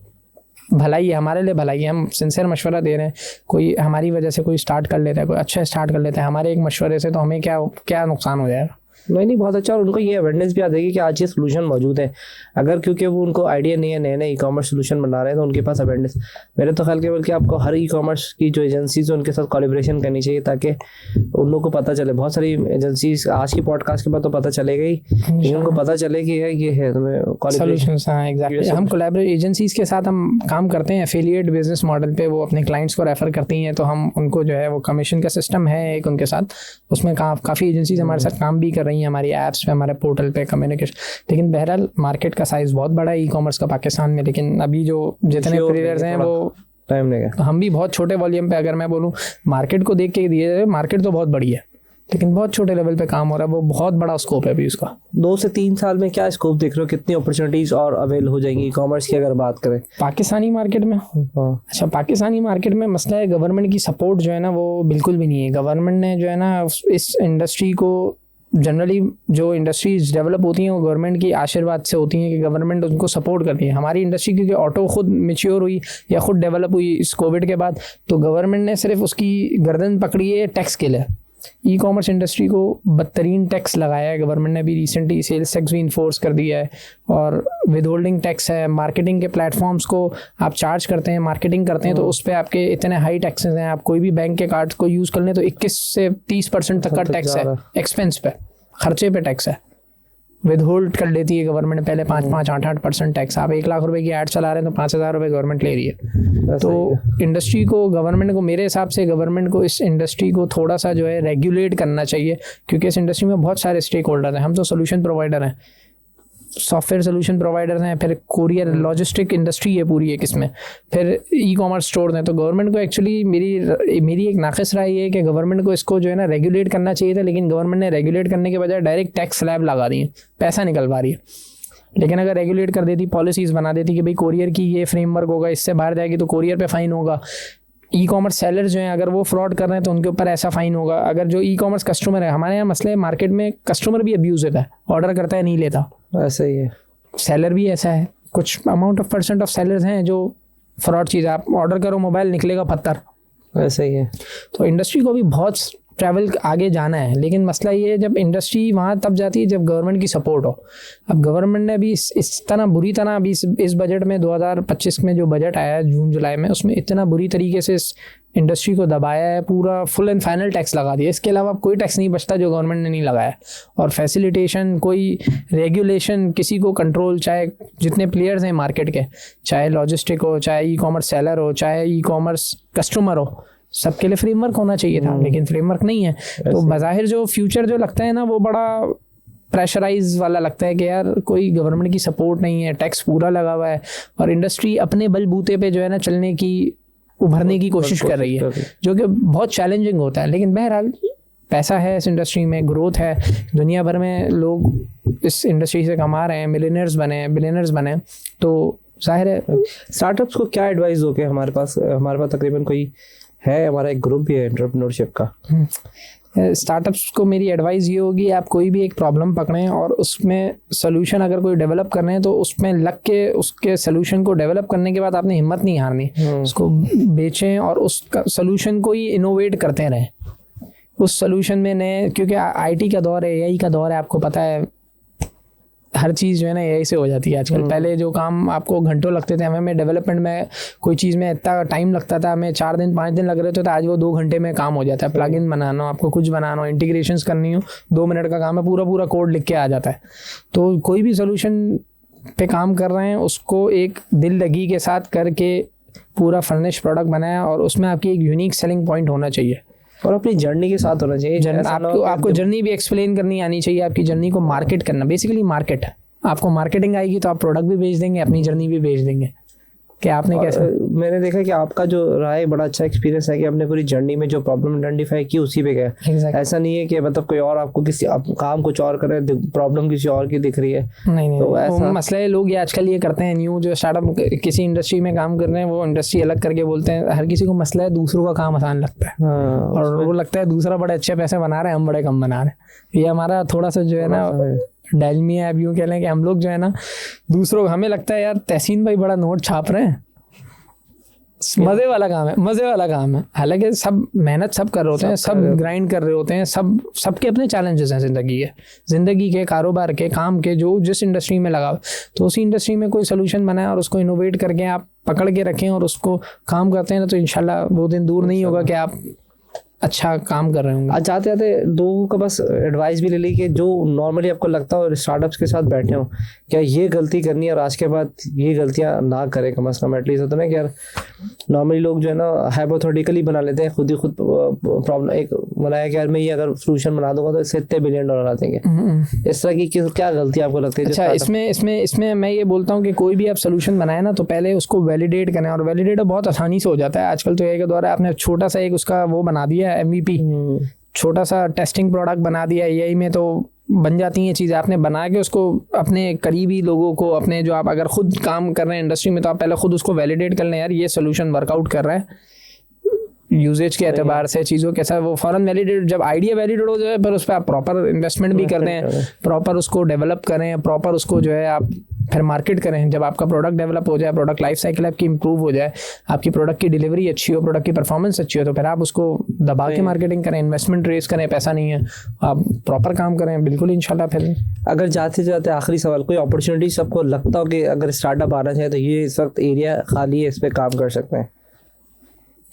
भलाई है, हमारे लिए भलाई है। हम सिंसियर मशवरा दे रहे हैं, कोई हमारी वजह से कोई स्टार्ट कर लेता है, कोई अच्छा स्टार्ट कर लेता है हमारे एक मशवरे से, तो हमें क्या नुकसान हो जाएगा। नहीं, बहुत अच्छा। और उनको ये अवेयरनेस भी आ जाएगी कि आज ये सोल्यूशन मौजूद है। अगर क्योंकि वो उनको आइडिया नहीं है, नए नए ई-कॉमर्स सोल्यूशन बना रहे हैं, तो उनके पास अवेयरनेस, मेरे तो ख्याल के बल्कि आपको हर ई-कॉमर्स की जो एजेंसीज है उनके साथ कोलैबोरेशन करनी चाहिए, ताकि उन लोगों को पता चले। बहुत सारी एजेंसीज आज की पॉडकास्ट के बाद तो पता चलेगा ही, लेकिन उनको पता चले कि ये है सॉल्यूशंस। हाँ, एग्जैक्टली। हम कोलैबोरेट एजेंसीज के साथ हम काम करते हैं एफिलिएट बिजनेस मॉडल पे, वो अपने क्लाइंट्स को रेफर करती हैं, तो हम उनको जो है वो कमीशन का सिस्टम है एक उनके साथ, उसमें काफ़ी एजेंसीज हमारे साथ काम भी कर रही हैं, हमारी ऐप्स पे, हमारे पोर्टल पे, कम्युनिकेशन। लेकिन बहरहाल मार्केट का साइज़ बहुत बड़ा है ई-कॉमर्स का पाकिस्तान में, लेकिन अभी जो जितने प्लेयर्स हैं वो टाइम लेगा। हम भी बहुत छोटे वॉल्यूम पे, अगर मैं बोलूँ मार्केट को देख के दिए जाए, मार्केट तो बहुत बड़ी है लेकिन बहुत छोटे लेवल पे काम हो रहा है, वो बहुत बड़ा स्कोप है अभी उसका। 2 से 3 साल में क्या स्कोप देख रहे हो? कितनी अपॉर्चुनिटीज और अवेल हो जाएंगी ई कॉमर्स की अगर बात करें पाकिस्तानी मार्केट में? अच्छा, पाकिस्तानी मार्केट में मसला है गवर्नमेंट की सपोर्ट जो है ना वो बिल्कुल भी नहीं है। गवर्नमेंट ने जो है ना इस इंडस्ट्री को, जनरली जो इंडस्ट्रीज डेवलप होती हैं वो गवर्नमेंट की आशीर्वाद से होती हैं कि गवर्नमेंट उनको सपोर्ट करती है। हमारी इंडस्ट्री क्योंकि ऑटो खुद मैच्योर हुई या खुद डेवलप हुई इस कोविड के बाद, तो गवर्नमेंट ने सिर्फ उसकी गर्दन पकड़ी है टैक्स के लिए। ई कॉमर्स इंडस्ट्री को बदतरीन टैक्स लगाया है गवर्नमेंट ने। अभी रिसेंटली सेल्स टैक्स भी इन्फोर्स कर दिया है, और विद होल्डिंग टैक्स है। मार्केटिंग के प्लेटफॉर्म्स को आप चार्ज करते हैं, मार्केटिंग करते हैं, तो उस पर आपके इतने हाई टैक्सेस हैं। आप कोई भी बैंक के कार्ड को यूज़ कर लें तो 21 से 30% तक का टैक्स है, एक्सपेंस पे, खर्चे पे टैक्स है। विद होल्ड कर लेती है गवर्नमेंट पहले 5-5, 8% टैक्स। आप 1 लाख रुपए की ऐड चला रहे हैं तो 5,000 रुपये गवर्नमेंट ले रही है। तो इंडस्ट्री को, गवर्नमेंट को, मेरे हिसाब से गवर्नमेंट को इस इंडस्ट्री को थोड़ा सा जो है रेगुलेट करना चाहिए, क्योंकि इस इंडस्ट्री में बहुत सारे स्टेक होल्डर हैं। हम तो सोल्यूशन प्रोवाइडर हैं, सॉफ्टवेयर सोल्यूशन प्रोवाइडर हैं, फिर कोरियर लॉजिस्टिक इंडस्ट्री है पूरी एक इसमें, फिर ई कॉमर्स स्टोर हैं। तो गवर्नमेंट को एक्चुअली मेरी एक नाक़िस राय ये है कि गवर्नमेंट को इसको जो है ना रेगुलेट करना चाहिए था, लेकिन गवर्नमेंट ने रेगुलेट करने के बजाय डायरेक्ट टैक्स स्लैब लगा दी है, पैसा निकलवा रही है। लेकिन अगर रेगुलेट कर देती, पॉलिसीज़ बना देती कि भाई कोरियर की ये फ्रेमवर्क होगा, इससे बाहर जाएगी तो कोरियर पे फ़ाइन होगा। ई कॉमर्स सेलर्स जो हैं अगर वो फ्रॉड कर रहे हैं तो उनके ऊपर ऐसा फ़ाइन होगा। अगर जो ई कॉमर्स कस्टमर है, हमारे यहाँ मसले मार्केट में कस्टमर भी अब्यूज़ होता है, ऑर्डर करता है नहीं लेता, ऐसा ही है। सेलर भी ऐसा है, कुछ अमाउंट ऑफ % ऑफ सेलर्स हैं जो फ्रॉड चीज़, आप ऑर्डर करो मोबाइल निकलेगा पत्थर, ऐसा ही है। तो इंडस्ट्री को भी बहुत ट्रैवल आगे जाना है, लेकिन मसला ये है जब इंडस्ट्री वहाँ तब जाती है जब गवर्नमेंट की सपोर्ट हो। अब गवर्नमेंट ने अभी इस तरह बुरी तरह अभी इस बजट में 2025 में जो बजट आया है जून जुलाई में, उसमें इतना बुरी तरीके से इस इंडस्ट्री को दबाया है, पूरा फुल एंड फाइनल टैक्स लगा दिया। इसके अलावा कोई टैक्स नहीं बचता जो गवर्नमेंट ने नहीं लगाया। और फैसिलिटेशन, कोई रेगुलेशन, किसी को कंट्रोल, चाहे जितने प्लेयर्स हैं मार्केट के, चाहे लॉजिस्टिक हो, चाहे ई कॉमर्स सेलर हो, चाहे ई कॉमर्स कस्टमर हो, सबके लिए फ्रेमवर्क होना चाहिए था, लेकिन फ्रेमवर्क नहीं है। तो बज़ाहिर जो फ्यूचर जो लगता है ना वो बड़ा प्रेशराइज वाला लगता है कि यार कोई गवर्नमेंट की सपोर्ट नहीं है, टैक्स पूरा लगा हुआ है, और इंडस्ट्री अपने बलबूते पे जो है ना चलने की, उभरने की कोशिश कर रही है, जो कि बहुत चैलेंजिंग होता है। लेकिन बहरहाल पैसा है इस इंडस्ट्री में, ग्रोथ है, दुनिया भर में लोग इस इंडस्ट्री से कमा रहे हैं, मिलियनर्स बने हैं, बिलियनर्स बने हैं, तो जाहिर है स्टार्टअप्स को क्या एडवाइस दोगे? हमारे पास तकरीबन कोई है, हमारा एक ग्रुप भी है एंटरप्रेन्योरशिप का। स्टार्टअप्स को मेरी एडवाइस ये होगी, आप कोई भी एक प्रॉब्लम पकड़ें और उसमें सोल्यूशन अगर कोई डेवलप कर रहे हैं तो उसमें लग के उसके सोल्यूशन को डेवलप करने के बाद आपने हिम्मत नहीं हारनी, उसको बेचें और उसका सोल्यूशन को ही इनोवेट करते रहें उस सोल्यूशन में नए, क्योंकि आईटी का दौर है, एआई का दौर है, आपको पता है हर चीज़ जो है ना एआई से हो जाती है आजकल। पहले जो काम आपको घंटों लगते थे, हमें डेवलपमेंट में कोई चीज़ में इतना टाइम लगता था, हमें 4 दिन 5 दिन लग रहे थे, तो आज वो 2 घंटे में काम हो जाता है। प्लगइन बनाना हो, आपको कुछ बनाना हो, इंटीग्रेशंस करनी हो, 2 मिनट का काम है, पूरा कोड लिख के आ जाता है। तो कोई भी सोल्यूशन पे काम कर रहे हैं उसको एक दिल लगी के साथ करके पूरा फर्निश प्रोडक्ट बनाया और उसमें आपकी एक यूनिक सेलिंग पॉइंट होना चाहिए और अपनी जर्नी के साथ होना चाहिए। आपको जर्नी भी एक्सप्लेन करनी आनी चाहिए, आपकी जर्नी को मार्केट करना, बेसिकली मार्केट। आपको मार्केटिंग आएगी तो आप प्रोडक्ट भी बेच देंगे, अपनी जर्नी भी बेच देंगे कि आपने कैसे। मैंने देखा कि आपका जो रहा है बड़ा अच्छा एक्सपीरियंस है कि आपने पूरी जर्नी में जो प्रॉब्लम आइडेंटिफाई की उसी पे गए। ऐसा नहीं है कि मतलब कोई और आपको किसी आप काम कुछ और कर रहे हैं, प्रॉब्लम किसी और की दिख रही है। नहीं तो ऐसा मसला है, लोग ये आजकल ये करते हैं, न्यू जो स्टार्टअप किसी इंडस्ट्री में काम कर रहे हैं वो इंडस्ट्री अलग करके बोलते हैं। हर किसी को मसला है दूसरों का काम आसान लगता है और वो लगता है दूसरा बड़े अच्छे पैसे बना रहे हैं, हम बड़े कम बना रहे हैं। ये हमारा थोड़ा सा जो है ना डायलमिया है, अब यूँ कह लें कि हम लोग जो है ना दूसरों, हमें लगता है यार तहसीन भाई बड़ा नोट छाप रहे हैं, मज़े वाला काम है, मज़े वाला काम है। हालांकि सब मेहनत सब कर रहे होते हैं, सब ग्राइंड कर रहे होते हैं, सबके अपने चैलेंजेस हैं ज़िंदगी के, कारोबार के, काम के, जो जिस इंडस्ट्री में लगा तो उसी इंडस्ट्री में कोई सोल्यूशन बनाए और उसको इनोवेट करके आप पकड़ के रखें और उसको काम करते हैं ना, तो इंशाल्लाह वो दिन दूर नहीं होगा कि आप अच्छा काम कर रहे होंगे। आज जाते जाते लोगों का बस एडवाइस भी ले ली कि जो नॉर्मली आपको लगता हो स्टार्टअप्स के साथ बैठे हो, क्या ये गलती करनी है और आज के बाद ये गलतियां ना करें कम से कम। एटलीस्ट होता है ना कि यार नॉर्मली लोग जो है ना हाइपोथेटिकली बना लेते हैं, खुद ही खुद प्रॉब्लम एक बनाया कि यार मैं ये अगर सोल्यूशन बना दूंगा तो इससे इतने $1 बिलियन आ जाएंगे। इस तरह की क्या गलती आपको लगती है? अच्छा, इसमें मैं ये बोलता हूँ कि कोई भी आप सोल्यूशन बनाए ना तो पहले उसको वैलिडेट करें, और वैलिडेट बहुत आसानी से हो जाता है आजकल तो। एआई के द्वारा आपने छोटा सा एक उसका वो बना दिया MVP, छोटा सा टेस्टिंग प्रोडक्ट बना दिया एआई में, तो बन जाती हैं चीज़ें। आपने बना के उसको अपने करीबी लोगों को, अपने जो आप अगर खुद काम कर रहे हैं इंडस्ट्री में, तो आप पहले खुद उसको वैलिडेट कर लें, यार ये सोल्यूशन वर्कआउट कर रहा है यूजेज के एतबार से, चीज़ों के साथ वो फ़ौरन वैलिडेट। जब आइडिया वैलिडेट हो जाए पर उस पर आप प्रॉपर इन्वेस्टमेंट भी कर दें, प्रॉपर उसको डेवलप करें, प्रॉपर उसको जो है आप फिर मार्केट करें। जब आपका प्रोडक्ट डेवलप हो जाए, प्रोडक्ट लाइफ साइकिल आपकी इंप्रूव हो जाए, आपकी प्रोडक्ट की डिलीवरी अच्छी हो, प्रोडक्ट की परफॉर्मेंस अच्छी हो, तो फिर आप उसको दबा के मार्केटिंग करें, इन्वेस्टमेंट रेस करें, पैसा नहीं है आप प्रॉपर काम करें, बिल्कुल इंशाल्लाह। फिर अगर जाते जाते आखिरी सवाल, कोई अपॉर्चुनिटी सबको लगता हो कि अगर स्टार्टअप आना चाहिए तो ये इस वक्त एरिया खाली है, इस पर काम कर सकते हैं?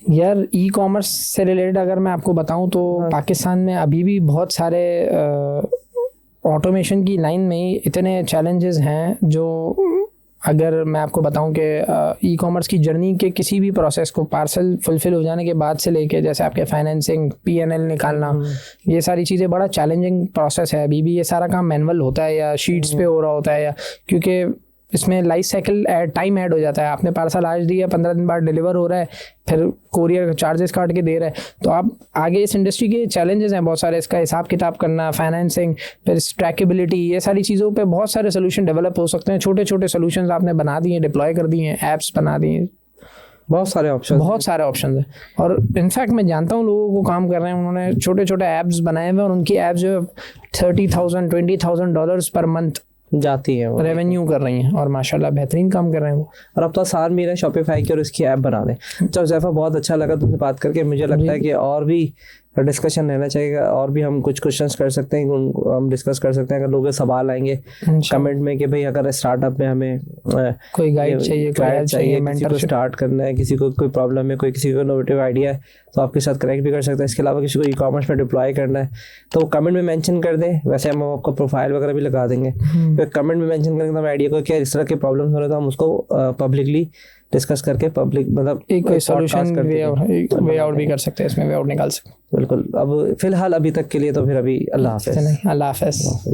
यार ई कॉमर्स से रिलेटेड अगर मैं आपको बताऊं तो पाकिस्तान में अभी भी बहुत सारे ऑटोमेशन की लाइन में इतने चैलेंजेस हैं, जो अगर मैं आपको बताऊं कि ई कॉमर्स की जर्नी के किसी भी प्रोसेस को, पार्सल फुलफिल हो जाने के बाद से लेके जैसे आपके फाइनेंसिंग, PNL निकालना, ये सारी चीज़ें बड़ा चैलेंजिंग प्रोसेस है। अभी भी ये सारा काम मैनुअल होता है या शीट्स पे हो रहा होता है, या क्योंकि इसमें लाइफ साइकिल टाइम ऐड हो जाता है। आपने पार्सल आज दिया, 15 दिन बाद डिलीवर हो रहा है, फिर कोरियर चार्जेस काट के दे रहा है, तो आप आगे इस इंडस्ट्री के चैलेंजेस हैं बहुत सारे, इसका हिसाब किताब करना, फाइनेंसिंग, फिर ट्रैकेबिलिटी, ये सारी चीज़ों पे बहुत सारे सोल्यूशन डेवलप हो सकते हैं। छोटे छोटे सोल्यूशन आपने बना दिए, डिप्लॉय कर दिए हैं, ऐप्स बना दिए, बहुत सारे ऑप्शन हैं। और इनफैक्ट मैं जानता हूँ लोगों को काम कर रहे हैं, उन्होंने छोटे छोटे ऐप्स बनाए हुए और उनकी ऐप्स जो $30,000 $20,000 पर मंथ जाती है, रेवेन्यू कर रही हैं और माशाल्लाह बेहतरीन काम कर रहे हैं वो। और अब तो आसान भी है शॉपिफाई की और इसकी ऐप बना दें। चलो ज़ैफ़ा, बहुत अच्छा लगा तुमसे बात करके। मुझे लगता है कि और भी डिस्कशन रहना चाहिए, और भी हम कुछ क्वेश्चंस कर सकते हैं, हम डिस्कस कर सकते हैं। अगर लोगों के सवाल आएंगे कमेंट में कि भाई अगर स्टार्टअप में हमें कोई गाइड चाहिए, किसी को स्टार्ट करना है, किसी को कोई प्रॉब्लम है, किसी को इनोवेटिव आइडिया है, तो आपके साथ कनेक्ट भी कर सकते हैं। इसके अलावा किसी को ई कॉमर्स में डिप्लॉय करना है तो कमेंट में मेंशन कर दें। वैसे हम आपको प्रोफाइल वगैरह भी लगा देंगे, तो कमेंट में मेंशन करेंगे तो हम आइडिया को क्या इस तरह के प्रॉब्लम्स हो रहे तो हम उसको पब्लिकली डिस्कस करके पब्लिक मतलब एक कोई सॉल्यूशन वे आउट भी कर सकते हैं, इसमें वे आउट निकाल सकते हैं। बिल्कुल। अब फिलहाल अभी तक के लिए तो फिर अभी अल्लाह हाफ़िज़। अल्लाह हाफ़िज़।